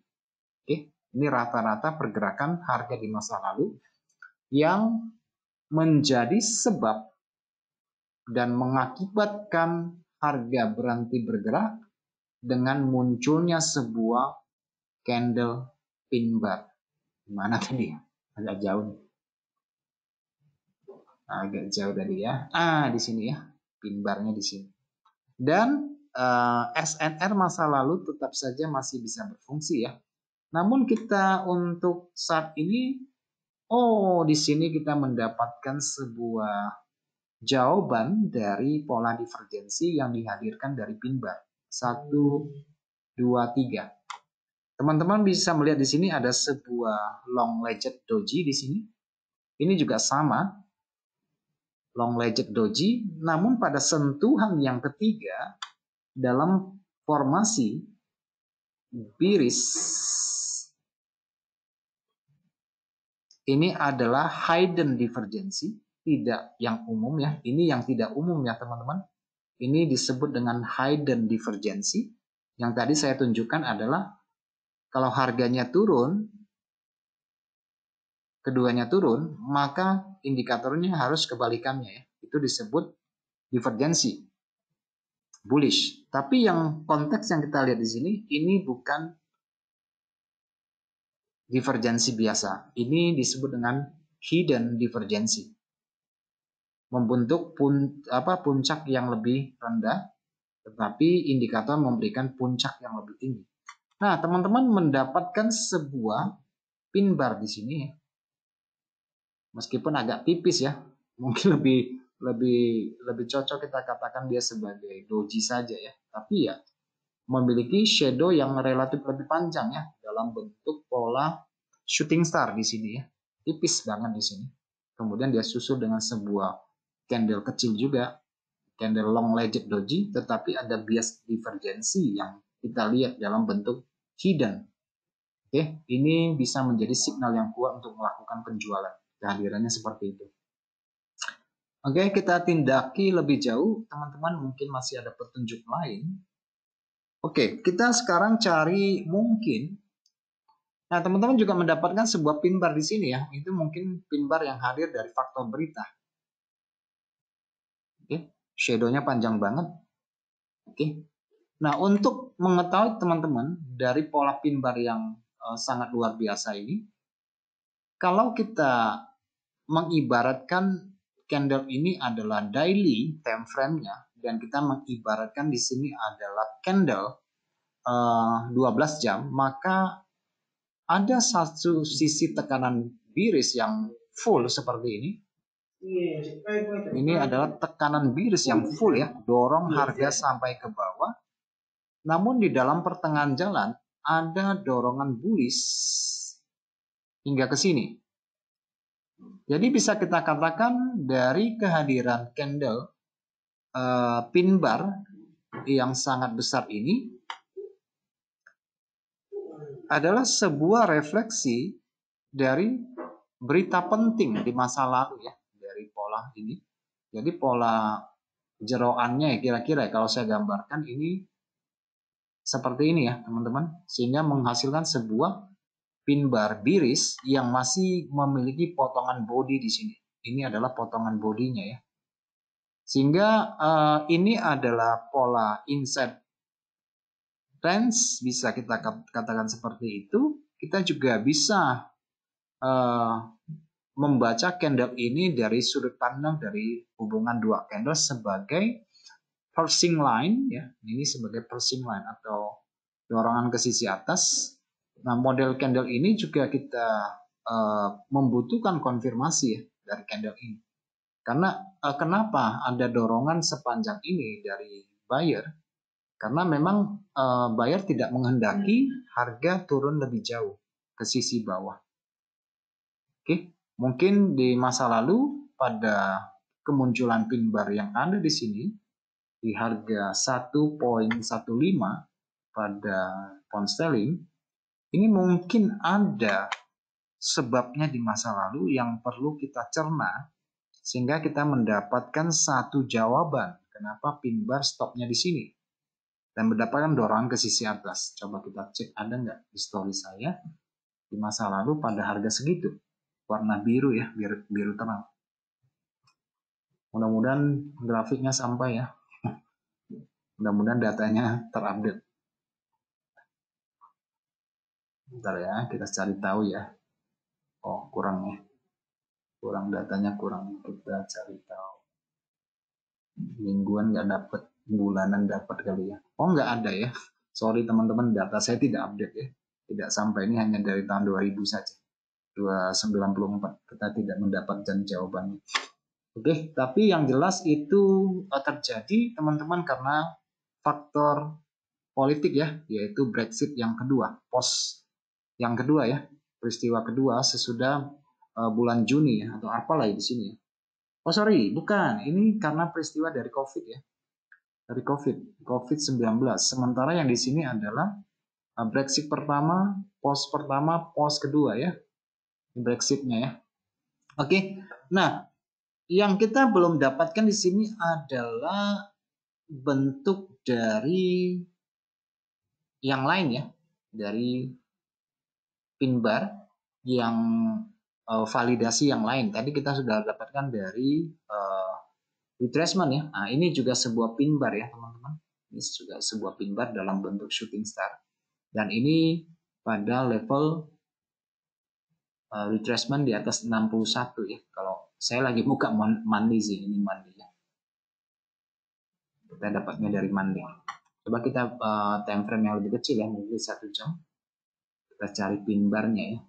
Oke, ini rata-rata pergerakan harga di masa lalu yang menjadi sebab dan mengakibatkan harga berhenti bergerak dengan munculnya sebuah candle pin bar. Gimana tadi? Agak jauh nih. Agak jauh tadi ya. Di sini ya. Pin barnya di sini. Dan SNR masa lalu tetap saja masih bisa berfungsi ya. Namun kita untuk saat ini, di sini kita mendapatkan sebuah jawaban dari pola divergensi yang dihadirkan dari pin bar. 1, 2, 3. Teman-teman bisa melihat di sini ada sebuah long legged doji di sini. Ini juga sama, long legged doji, namun pada sentuhan yang ketiga dalam formasi bearish ini adalah hidden divergensi. tidak yang umum ya. Ini yang tidak umum ya teman-teman. Ini disebut dengan hidden divergency. Yang tadi saya tunjukkan adalah kalau harganya turun, keduanya turun, maka indikatornya harus kebalikannya ya. Itu disebut divergensi, bullish. Tapi yang konteks yang kita lihat di sini, ini bukan divergensi biasa. Ini disebut dengan hidden divergensi. Membentuk puncak yang lebih rendah, tetapi indikator memberikan puncak yang lebih tinggi. Nah, teman-teman mendapatkan sebuah pin bar di sini ya. Meskipun agak tipis ya, mungkin lebih cocok kita katakan dia sebagai doji saja ya. Tapi ya memiliki shadow yang relatif lebih panjang ya dalam bentuk pola shooting star di sini ya. Tipis banget di sini. Kemudian dia susul dengan sebuah candle kecil juga, candle long legged doji, tetapi ada bias divergensi yang kita lihat dalam bentuk hidden. Oke, ini bisa menjadi signal yang kuat untuk melakukan penjualan. Kehadirannya seperti itu. Oke, kita tindaki lebih jauh. Teman-teman mungkin masih ada petunjuk lain. Oke, kita sekarang cari mungkin. Nah, teman-teman juga mendapatkan sebuah pin bar di sini ya. Itu mungkin pin bar yang hadir dari faktor berita. Oke, shadow-nya panjang banget. Oke. Nah, untuk mengetahui teman-teman dari pola pin bar yang sangat luar biasa ini, kalau kita mengibaratkan candle ini adalah daily time frame-nya dan kita mengibaratkan di sini adalah candle 12 jam, maka ada satu sisi tekanan biris yang full seperti ini. Ini adalah tekanan biris yang full ya, dorong harga sampai ke bawah. Namun di dalam pertengahan jalan ada dorongan bullish hingga ke sini. Jadi bisa kita katakan dari kehadiran candle pin bar yang sangat besar ini adalah sebuah refleksi dari berita penting di masa lalu ya, dari pola ini. Jadi pola jeroannya kira-kira kalau saya gambarkan ini seperti ini ya teman-teman, sehingga menghasilkan sebuah pin bar biris yang masih memiliki potongan body di sini. Ini adalah potongan bodinya ya. Sehingga ini adalah pola inside range, bisa kita katakan seperti itu. Kita juga bisa membaca candle ini dari sudut pandang dari hubungan dua candle sebagai pulsing line ya. Ini sebagai pulsing line atau dorongan ke sisi atas. Nah, model candle ini juga kita membutuhkan konfirmasi ya dari candle ini. Karena kenapa ada dorongan sepanjang ini dari buyer? Karena memang buyer tidak menghendaki harga turun lebih jauh ke sisi bawah. Oke, mungkin di masa lalu pada kemunculan pin bar yang ada di sini di harga 1.15 pada pound sterling, ini mungkin ada sebabnya di masa lalu yang perlu kita cerna sehingga kita mendapatkan satu jawaban kenapa pin bar stopnya di sini dan mendapatkan dorongan ke sisi atas. Coba kita cek ada nggak di story saya di masa lalu pada harga segitu, warna biru ya, biru terang. Mudah-mudahan grafiknya sampai ya. Mudah-mudahan datanya terupdate. Bentar ya, kita cari tahu ya. Oh, kurang ya. Kurang datanya, kurang. Kita cari tahu. Mingguan nggak dapat, bulanan dapat kali ya. Oh, nggak ada ya. Sorry teman-teman, data saya tidak update ya. Tidak sampai, ini hanya dari tahun 2000 saja. 294. Kita tidak mendapatkan jawabannya. Oke, tapi yang jelas itu terjadi teman-teman karena faktor politik ya, yaitu Brexit yang kedua, pos yang kedua ya, peristiwa kedua sesudah bulan Juni ya, atau apalah di sini ya. Oh sorry, bukan, ini karena peristiwa dari COVID ya, dari COVID-19. Sementara yang di sini adalah Brexit pertama, pos kedua ya, Brexitnya ya. Oke, nah Yang kita belum dapatkan di sini adalah bentuk dari yang lain ya, dari pin bar yang validasi yang lain. Tadi kita sudah dapatkan dari retracement ya. Nah, ini juga sebuah pin bar ya teman-teman. Ini juga sebuah pin bar dalam bentuk shooting star. Dan ini pada level retracement di atas 61 ya. Kalau saya lagi buka Monday sih, ini Monday ya. Kita dapatnya dari Monday. Coba kita time frame yang lebih kecil ya, mungkin 1 jam. Kita cari pin barnya ya.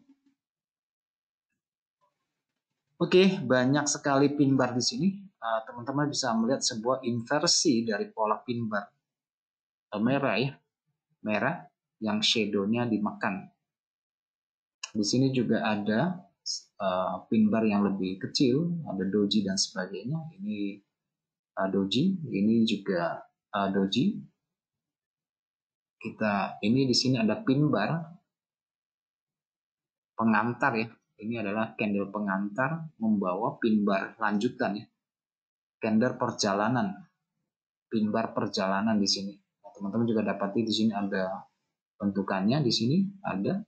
Oke, banyak sekali pin bar di sini. Teman-teman bisa melihat sebuah inversi dari pola pin bar merah ya, merah yang shadow-nya dimakan. Di sini juga ada pin bar yang lebih kecil, ada doji dan sebagainya. Ini doji, ini juga doji. Ini di sini ada pin bar pengantar ya. Ini adalah candle pengantar membawa pin bar lanjutan ya. Candle perjalanan, pin bar perjalanan di sini. Teman-teman juga dapati di sini ada bentukannya, di sini ada,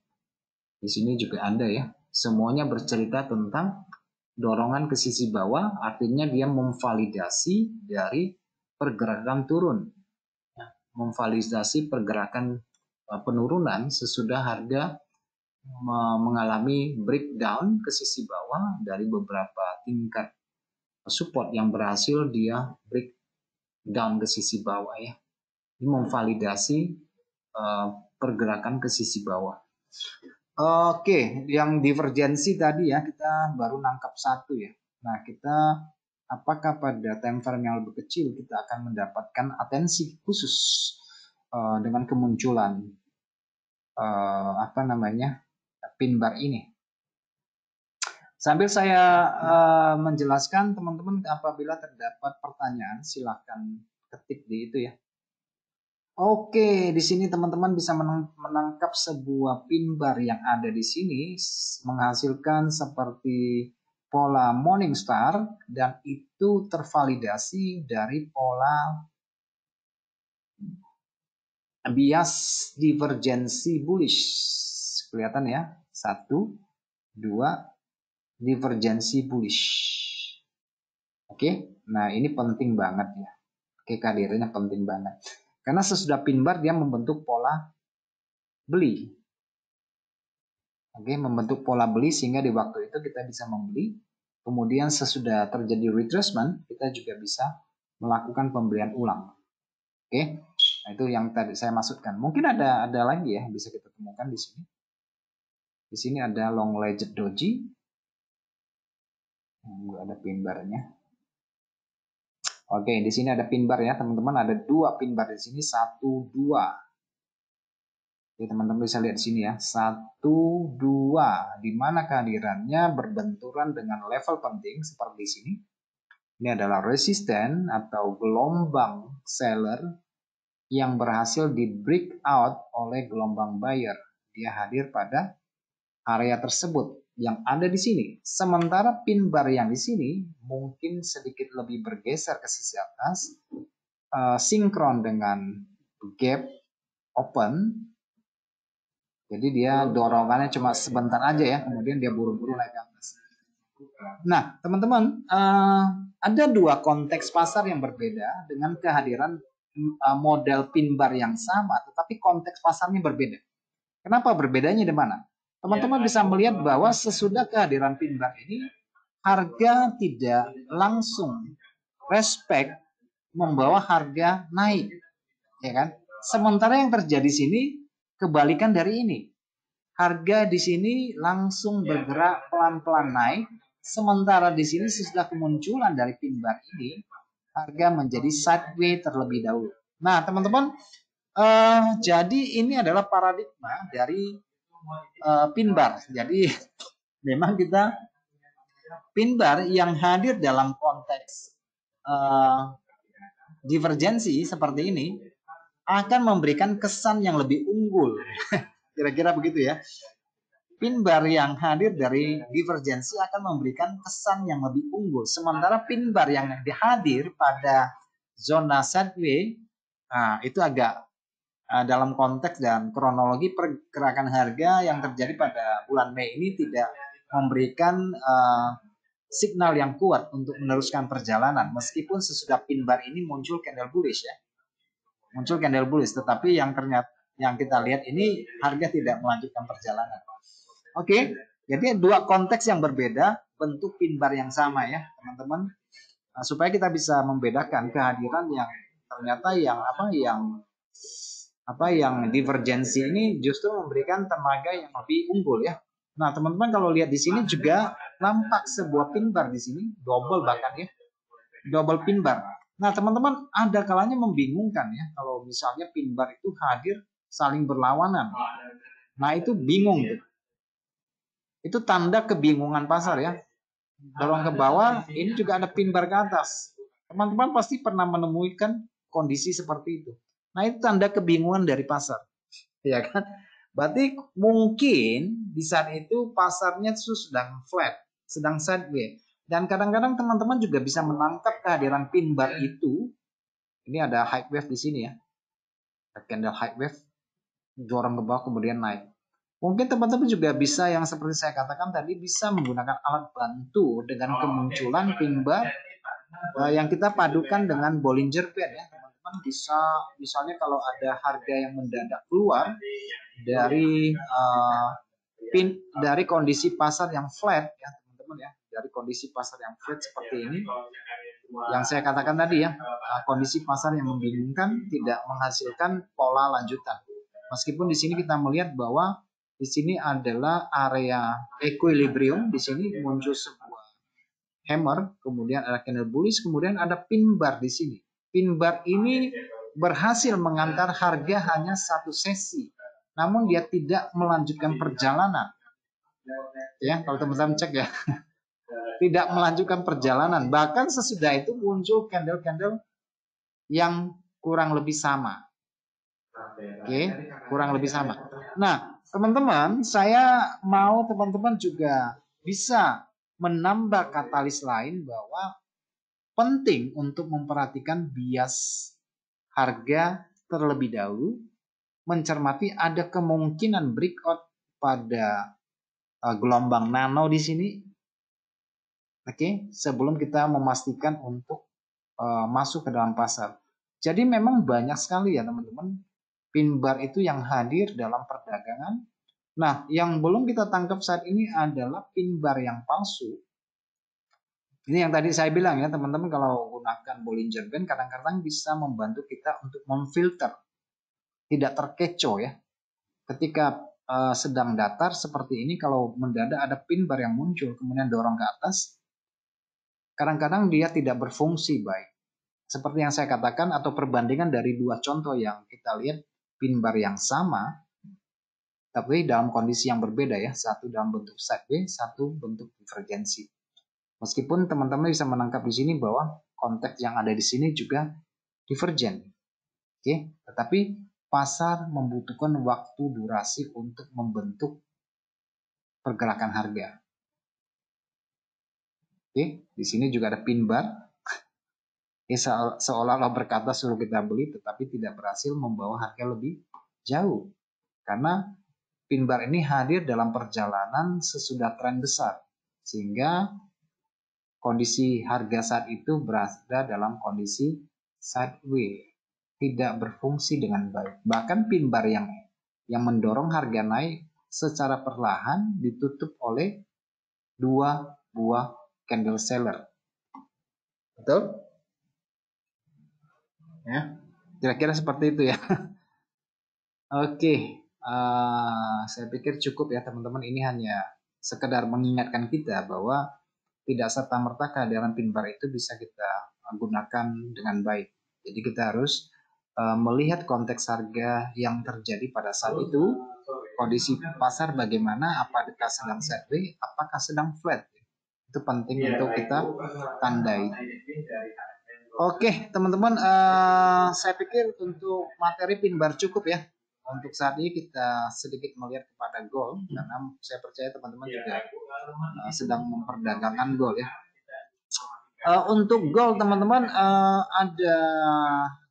di sini juga ada ya. Semuanya bercerita tentang dorongan ke sisi bawah, artinya dia memvalidasi dari pergerakan turun, memvalidasi pergerakan penurunan sesudah harga mengalami breakdown ke sisi bawah dari beberapa tingkat support yang berhasil dia breakdown ke sisi bawah ya. Ini memvalidasi pergerakan ke sisi bawah. Oke, yang divergensi tadi ya kita baru nangkap satu ya. Nah, kita apakah pada time frame yang lebih kecil kita akan mendapatkan atensi khusus dengan kemunculan pin bar ini. Sambil saya menjelaskan, teman-teman apabila terdapat pertanyaan silahkan ketik di itu ya. Oke, di sini teman-teman bisa menangkap sebuah pin bar yang ada di sini menghasilkan seperti pola Morningstar dan itu tervalidasi dari pola bias divergensi bullish. Kelihatan ya? 1, 2, divergensi bullish. Oke, nah ini penting banget ya. Oke, kehadirannya penting banget. Karena sesudah pin bar dia membentuk pola beli. Oke, membentuk pola beli sehingga di waktu itu kita bisa membeli. Kemudian sesudah terjadi retracement, kita juga bisa melakukan pembelian ulang. Oke, nah itu yang tadi saya maksudkan. Mungkin ada lagi ya bisa kita temukan di sini. Di sini ada long legged doji. Ada pin barnya. Oke, di sini ada pin bar ya, teman-teman. Ada 2 pin bar di sini, 1, 2. Jadi teman-teman bisa lihat di sini ya, 1, 2. Di mana kehadirannya berbenturan dengan level penting seperti di sini. Ini adalah resisten atau gelombang seller yang berhasil di breakout oleh gelombang buyer. Dia hadir pada area tersebut yang ada di sini. Sementara pin bar yang di sini mungkin sedikit lebih bergeser ke sisi atas, sinkron dengan gap open. Jadi dia dorongannya cuma sebentar aja ya, kemudian dia buru-buru naik ke atas. Nah, teman-teman, ada 2 konteks pasar yang berbeda dengan kehadiran model pin bar yang sama, tetapi konteks pasarnya berbeda. Kenapa berbedanya di mana? Teman-teman bisa melihat bahwa sesudah kehadiran pin bar ini, harga tidak langsung respect membawa harga naik, ya kan? Sementara yang terjadi di sini kebalikan dari ini. Harga di sini langsung bergerak pelan-pelan naik, sementara di sini sesudah kemunculan dari pin bar ini, harga menjadi sideways terlebih dahulu. Nah, teman-teman, jadi ini adalah paradigma dari pin bar. Jadi memang kita pin bar yang hadir dalam konteks divergensi seperti ini akan memberikan kesan yang lebih unggul. Kira-kira begitu ya. pin bar yang hadir dari divergensi akan memberikan kesan yang lebih unggul. Sementara pin bar yang hadir pada zona sideways, itu agak dalam konteks dan kronologi pergerakan harga yang terjadi pada bulan Mei ini tidak memberikan signal yang kuat untuk meneruskan perjalanan. Meskipun sesudah pin bar ini muncul candle bullish ya. Muncul candle bullish, tetapi yang ternyata yang kita lihat ini harga tidak melanjutkan perjalanan. Oke, jadi dua konteks yang berbeda, bentuk pin bar yang sama ya, teman-teman. Supaya kita bisa membedakan kehadiran yang ternyata yang divergensi ini justru memberikan tenaga yang lebih unggul ya. Nah, teman-teman kalau lihat di sini juga nampak sebuah pin bar di sini, double bahkan ya. Double pin bar. Nah, teman-teman ada kalanya membingungkan ya kalau misalnya pin bar itu hadir saling berlawanan. Nah, itu bingung tuh. Itu tanda kebingungan pasar ya. Dorong ke bawah, ini juga ada pin bar ke atas. Teman-teman pasti pernah menemukan kondisi seperti itu. Nah, itu tanda kebingungan dari pasar. Ya kan? Berarti mungkin di saat itu pasarnya sedang flat, sedang sideways. Dan kadang-kadang teman-teman juga bisa menangkap kehadiran pin bar itu. Ini ada high wave di sini ya. Candle high wave dorong ke bawah kemudian naik. Mungkin teman-teman juga bisa yang seperti saya katakan tadi bisa menggunakan alat bantu dengan kemunculan pin bar yang kita padukan dengan Bollinger Band ya. Teman-teman bisa misalnya kalau ada harga yang mendadak keluar dari dari kondisi pasar yang flat ya teman-teman ya, dari kondisi pasar yang flat seperti ini yang saya katakan tadi ya, kondisi pasar yang membingungkan tidak menghasilkan pola lanjutan. Meskipun di sini kita melihat bahwa di sini adalah area equilibrium, di sini muncul sebuah hammer, kemudian ada candle bullish, kemudian ada pin bar di sini. Pin bar ini berhasil mengantar harga hanya satu sesi, namun dia tidak melanjutkan perjalanan. Ya, kalau teman-teman cek ya, tidak melanjutkan perjalanan. Bahkan sesudah itu muncul candle-candle yang kurang lebih sama. Oke, kurang lebih sama. Nah, teman-teman, saya mau teman-teman juga bisa menambah katalis lain bahwa penting untuk memperhatikan bias harga terlebih dahulu, mencermati ada kemungkinan breakout pada gelombang nano di sini. Oke, sebelum kita memastikan untuk masuk ke dalam pasar. Jadi memang banyak sekali ya teman-teman pin bar itu yang hadir dalam perdagangan. Nah, yang belum kita tangkap saat ini adalah pin bar yang palsu. Ini yang tadi saya bilang ya teman-teman, kalau gunakan Bollinger Band kadang-kadang bisa membantu kita untuk memfilter, tidak terkecoh ya. Ketika sedang datar seperti ini, kalau mendadak ada pin bar yang muncul kemudian dorong ke atas, kadang-kadang dia tidak berfungsi baik. Seperti yang saya katakan atau perbandingan dari dua contoh yang kita lihat, pin bar yang sama tapi dalam kondisi yang berbeda ya, satu dalam bentuk sideways, satu bentuk divergensi. Meskipun teman-teman bisa menangkap di sini bahwa konteks yang ada di sini juga divergen. Oke, tetapi pasar membutuhkan waktu durasi untuk membentuk pergerakan harga. Oke, di sini juga ada pin bar. Seolah-olah berkata suruh kita beli, tetapi tidak berhasil membawa harga lebih jauh. Karena pin bar ini hadir dalam perjalanan sesudah tren besar, sehingga kondisi harga saat itu berada dalam kondisi sideways, tidak berfungsi dengan baik. Bahkan pin bar yang mendorong harga naik secara perlahan ditutup oleh dua buah candle seller. Betul? Ya, kira-kira seperti itu ya. Oke, saya pikir cukup ya teman-teman. Ini hanya sekedar mengingatkan kita bahwa tidak serta-merta kehadiran pin bar itu bisa kita gunakan dengan baik. Jadi kita harus melihat konteks harga yang terjadi pada saat itu, kondisi pasar bagaimana, apakah sedang sideways, apakah sedang flat. Itu penting untuk kita tandai. Oke teman-teman, saya pikir untuk materi pin bar cukup ya. untuk saat ini kita sedikit melihat kepada gold karena saya percaya teman-teman juga sedang memperdagangkan gold ya. Untuk gold teman-teman ada,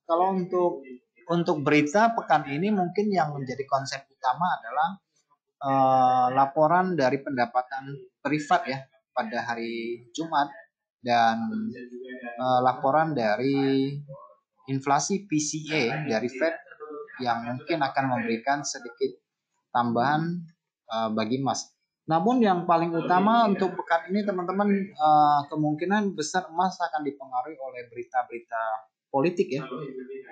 kalau untuk berita pekan ini mungkin yang menjadi konsep utama adalah laporan dari pendapatan privat ya pada hari Jumat dan laporan dari inflasi PCE dari Fed yang mungkin akan memberikan sedikit tambahan bagi emas. Namun yang paling utama untuk pekan ini teman-teman, kemungkinan besar emas akan dipengaruhi oleh berita-berita politik ya.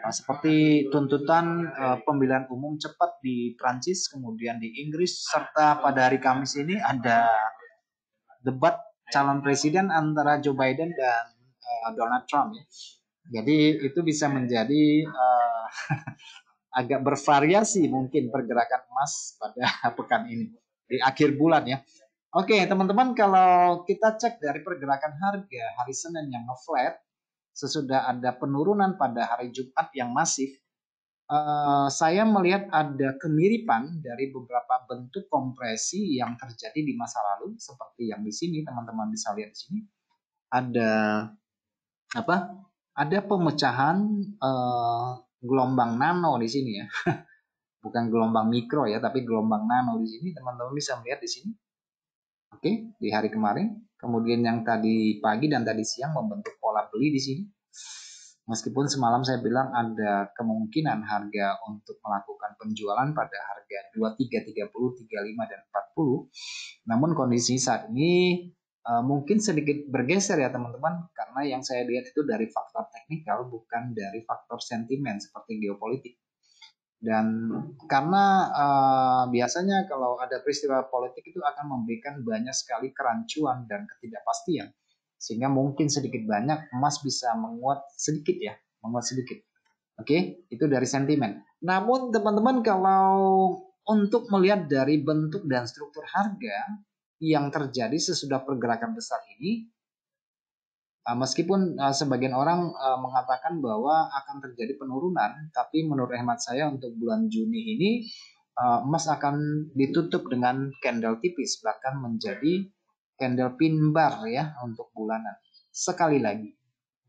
Seperti tuntutan pemilihan umum cepat di Prancis, kemudian di Inggris, serta pada hari Kamis ini ada debat calon presiden antara Joe Biden dan Donald Trump ya. Jadi itu bisa menjadi agak bervariasi mungkin pergerakan emas pada pekan ini di akhir bulan ya. Oke teman-teman, kalau kita cek dari pergerakan harga hari Senin yang nge-flat sesudah ada penurunan pada hari Jumat yang masif, saya melihat ada kemiripan dari beberapa bentuk kompresi yang terjadi di masa lalu seperti yang di sini teman-teman bisa lihat di sini ada apa? Ada pemecahan gelombang nano di sini ya. Bukan gelombang mikro ya, tapi gelombang nano di sini teman-teman bisa melihat di sini. Oke, di hari kemarin. Kemudian yang tadi pagi dan tadi siang membentuk pola beli di sini. Meskipun semalam saya bilang ada kemungkinan harga untuk melakukan penjualan pada harga 23, 30, 35 dan 40. Namun kondisi saat ini mungkin sedikit bergeser ya teman-teman, karena yang saya lihat itu dari faktor teknikal bukan dari faktor sentimen seperti geopolitik. Dan karena biasanya kalau ada peristiwa politik itu akan memberikan banyak sekali kerancuan dan ketidakpastian, sehingga mungkin sedikit banyak emas bisa menguat sedikit ya, menguat sedikit. Oke, itu dari sentimen. Namun teman-teman kalau untuk melihat dari bentuk dan struktur harga yang terjadi sesudah pergerakan besar ini, meskipun sebagian orang mengatakan bahwa akan terjadi penurunan, tapi menurut hemat saya untuk bulan Juni ini emas akan ditutup dengan candle tipis, bahkan menjadi candle pin bar ya untuk bulanan. Sekali lagi,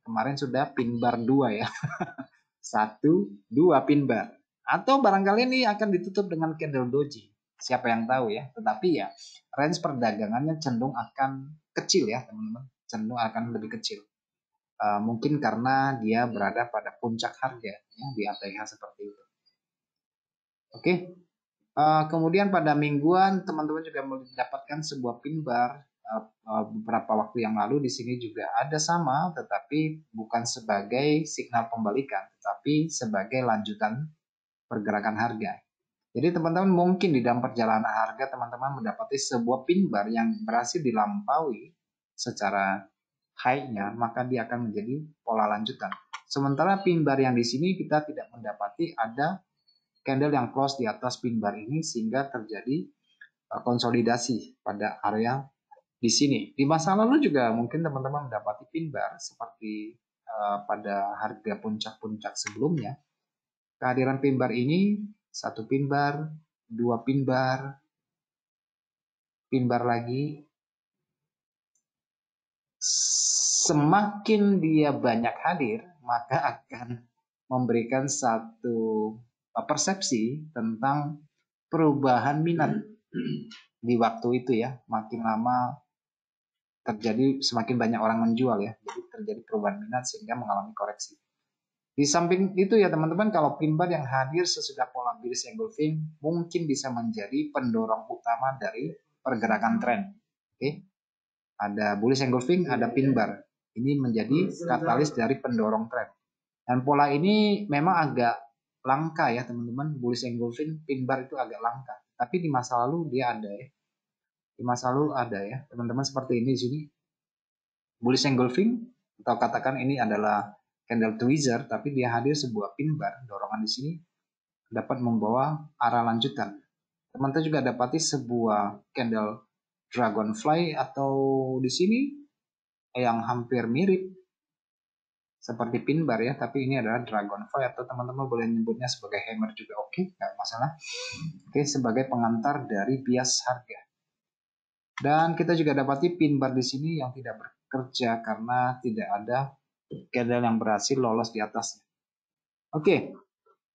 kemarin sudah pin bar 2 ya. 1, 2 pin bar. Atau barangkali ini akan ditutup dengan candle doji. Siapa yang tahu ya. Tetapi ya range perdagangannya cenderung akan kecil ya teman-teman. Cenderung akan lebih kecil. Mungkin karena dia berada pada puncak harga ya, di ATH seperti itu. Oke. Kemudian pada mingguan teman-teman juga mendapatkan sebuah pin bar beberapa waktu yang lalu. Di sini juga ada sama, tetapi bukan sebagai signal pembalikan, tetapi sebagai lanjutan pergerakan harga. Jadi teman-teman mungkin di dalam perjalanan harga teman-teman mendapati sebuah pin bar yang berhasil dilampaui secara high-nya, maka dia akan menjadi pola lanjutan. Sementara pin bar yang di sini kita tidak mendapati ada candle yang close di atas pin bar ini sehingga terjadi konsolidasi pada area di sini. Di masa lalu juga mungkin teman-teman mendapati pin bar seperti pada harga puncak-puncak sebelumnya. Kehadiran pin bar ini, 1 pin bar, 2 pin bar lagi. Semakin dia banyak hadir, maka akan memberikan satu persepsi tentang perubahan minat di waktu itu ya. Makin lama terjadi, semakin banyak orang menjual ya, jadi terjadi perubahan minat sehingga mengalami koreksi. Di samping itu ya teman-teman, kalau pin bar yang hadir sesudah pola bearish engulfing mungkin bisa menjadi pendorong utama dari pergerakan tren. Oke, ada bullish engulfing, ada pin bar. Ini menjadi katalis dari pendorong tren. Dan pola ini memang agak langka ya teman-teman, bullish engulfing, pin bar itu agak langka. Tapi di masa lalu dia ada ya. Di masa lalu ada ya teman-teman, seperti ini di sini. Bullish engulfing, atau katakan ini adalah candle tweezer, tapi dia hadir sebuah pin bar, dorongan di sini dapat membawa arah lanjutan. Teman-teman juga dapati sebuah candle dragonfly atau di sini yang hampir mirip seperti pin bar ya, tapi ini adalah dragonfly atau teman-teman boleh nyebutnya sebagai hammer juga oke, nggak masalah. Oke, sebagai pengantar dari bias harga. Dan kita juga dapati pin bar di sini yang tidak bekerja karena tidak ada candle yang berhasil lolos di atasnya. Oke,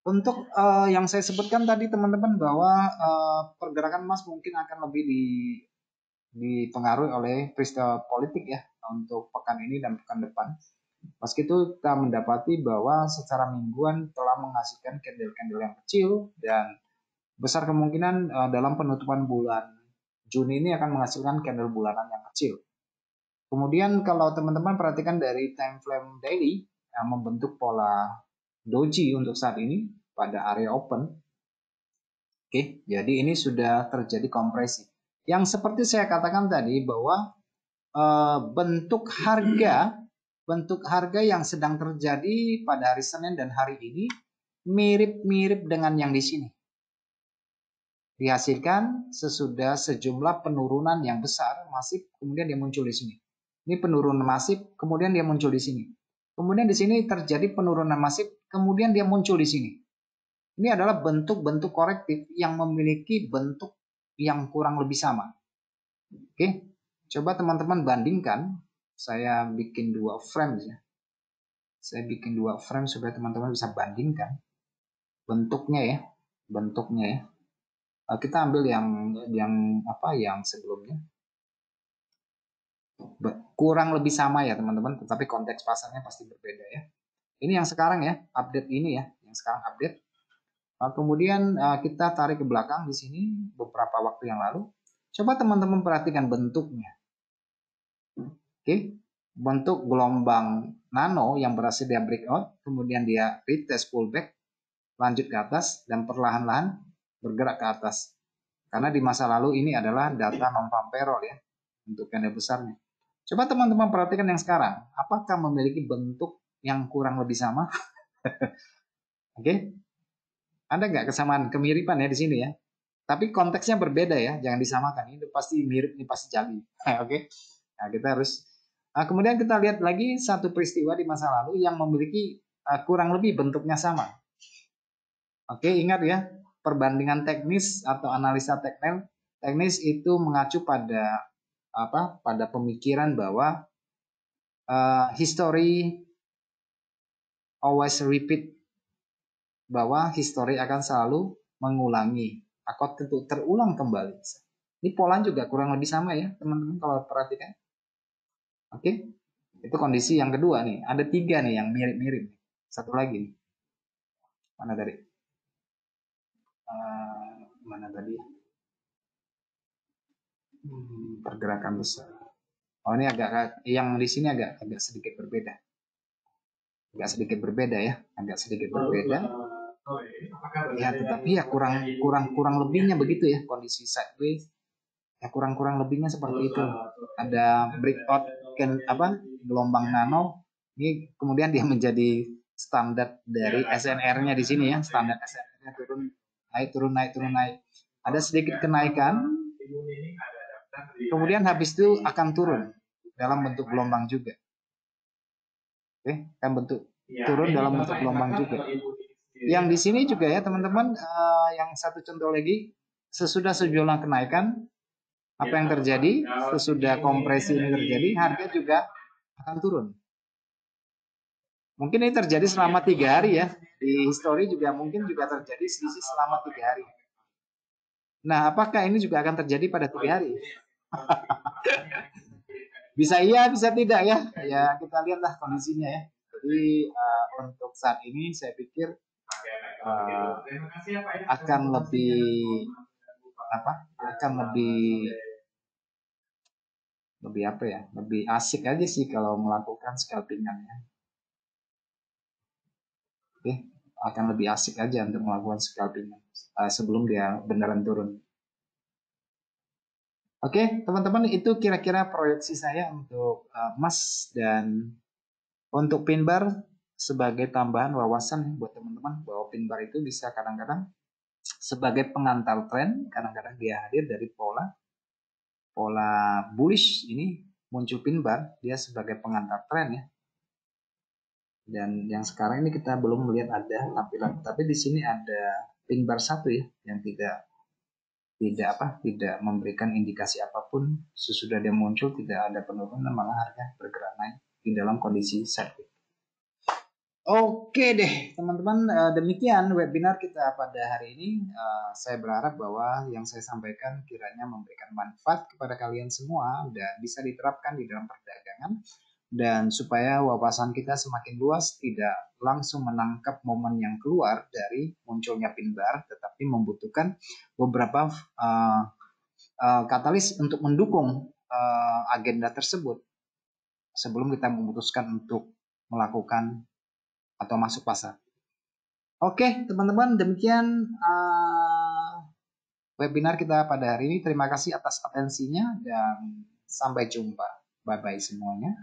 untuk yang saya sebutkan tadi teman-teman bahwa pergerakan emas mungkin akan lebih dipengaruhi oleh peristiwa politik ya untuk pekan ini dan pekan depan. Meski itu kita mendapati bahwa secara mingguan telah menghasilkan candle-candle yang kecil dan besar kemungkinan dalam penutupan bulan Juni ini akan menghasilkan candle bulanan yang kecil. Kemudian kalau teman-teman perhatikan dari time frame daily yang membentuk pola doji untuk saat ini pada area open. Oke, jadi ini sudah terjadi kompresi. Yang seperti saya katakan tadi bahwa bentuk harga yang sedang terjadi pada hari Senin dan hari ini mirip-mirip dengan yang di sini. Dihasilkan sesudah sejumlah penurunan yang besar, masif, kemudian dia muncul di sini. Ini penurunan masif, kemudian dia muncul di sini. Kemudian di sini terjadi penurunan masif, kemudian dia muncul di sini. Ini adalah bentuk-bentuk korektif yang memiliki bentuk yang kurang lebih sama. Oke, coba teman-teman bandingkan. Saya bikin 2 frame ya. Saya bikin 2 frame supaya teman-teman bisa bandingkan bentuknya ya, kita ambil yang sebelumnya. Kurang lebih sama ya teman-teman, tetapi konteks pasarnya pasti berbeda ya. Ini yang sekarang ya, update ini ya, yang sekarang update. Kemudian kita tarik ke belakang di sini beberapa waktu yang lalu. Coba teman-teman perhatikan bentuknya. Oke, bentuk gelombang nano yang berhasil dia breakout, kemudian dia retest pullback, lanjut ke atas dan perlahan-lahan bergerak ke atas. Karena di masa lalu ini adalah data non-farm payroll ya, untuk candle besarnya. Coba teman-teman perhatikan yang sekarang, apakah memiliki bentuk yang kurang lebih sama? Oke, ada nggak kesamaan, kemiripan ya di sini ya? Tapi konteksnya berbeda ya, jangan disamakan. Ini pasti mirip, ini pasti jali. Oke, nah kita harus. Kemudian kita lihat lagi satu peristiwa di masa lalu yang memiliki kurang lebih bentuknya sama. Oke, ingat ya, perbandingan teknis atau analisa teknis itu mengacu pada pada pemikiran bahwa history always repeat, bahwa history akan selalu mengulangi atau terulang kembali. Ini pola juga kurang lebih sama ya teman-teman kalau perhatikan. Oke, itu kondisi yang kedua nih. Ada 3 nih yang mirip-mirip. Satu lagi nih. Mana tadi? Mana tadi? Pergerakan besar. Oh, ini yang di sini agak sedikit berbeda. Agak sedikit berbeda ya. Ya, tetapi ya kurang lebihnya begitu ya, kondisi sideways. Ya kurang lebihnya seperti itu. Ada breakout gelombang nano. Ini kemudian dia menjadi standar dari SNR-nya di sini ya. Standar SNR-nya turun naik. Ada sedikit kenaikan. Kemudian habis itu akan turun dalam bentuk gelombang juga. Oke, kan turun dalam bentuk gelombang juga. Yang di sini juga ya teman-teman, yang satu contoh lagi, sesudah sejumlah kenaikan, apa yang terjadi? Sesudah kompresi ini terjadi, harga juga akan turun. Mungkin ini terjadi selama 3 hari ya. Di history juga mungkin juga terjadi selisih selama 3 hari. Nah, apakah ini juga akan terjadi pada 3 hari? Bisa iya, bisa tidak ya. Ya, kita lihatlah kondisinya ya. Jadi untuk saat ini saya pikir akan lebih lebih asik aja sih kalau melakukan scalpingan ya. Oke, akan lebih asik aja untuk melakukan scalpingan sebelum dia beneran turun. Oke, teman-teman, itu kira-kira proyeksi saya untuk emas dan untuk pin bar sebagai tambahan wawasan buat teman-teman bahwa pin bar itu bisa kadang-kadang sebagai pengantar tren, kadang-kadang dia hadir dari pola bullish ini muncul pin bar, dia sebagai pengantar tren ya. Dan yang sekarang ini kita belum melihat ada tampilan, tapi di sini ada pin bar 1 ya, yang tidak memberikan indikasi apapun. Sesudah dia muncul tidak ada penurunan, malah harga bergerak naik di dalam kondisi sideways. Oke deh teman-teman, demikian webinar kita pada hari ini. Saya berharap bahwa yang saya sampaikan kiranya memberikan manfaat kepada kalian semua dan bisa diterapkan di dalam perdagangan, dan supaya wawasan kita semakin luas, tidak langsung menangkap momen yang keluar dari munculnya pin bar, tetapi membutuhkan beberapa katalis untuk mendukung agenda tersebut sebelum kita memutuskan untuk melakukan atau masuk pasar. Oke teman-teman, demikian webinar kita pada hari ini. Terima kasih atas atensinya dan sampai jumpa. Bye-bye semuanya.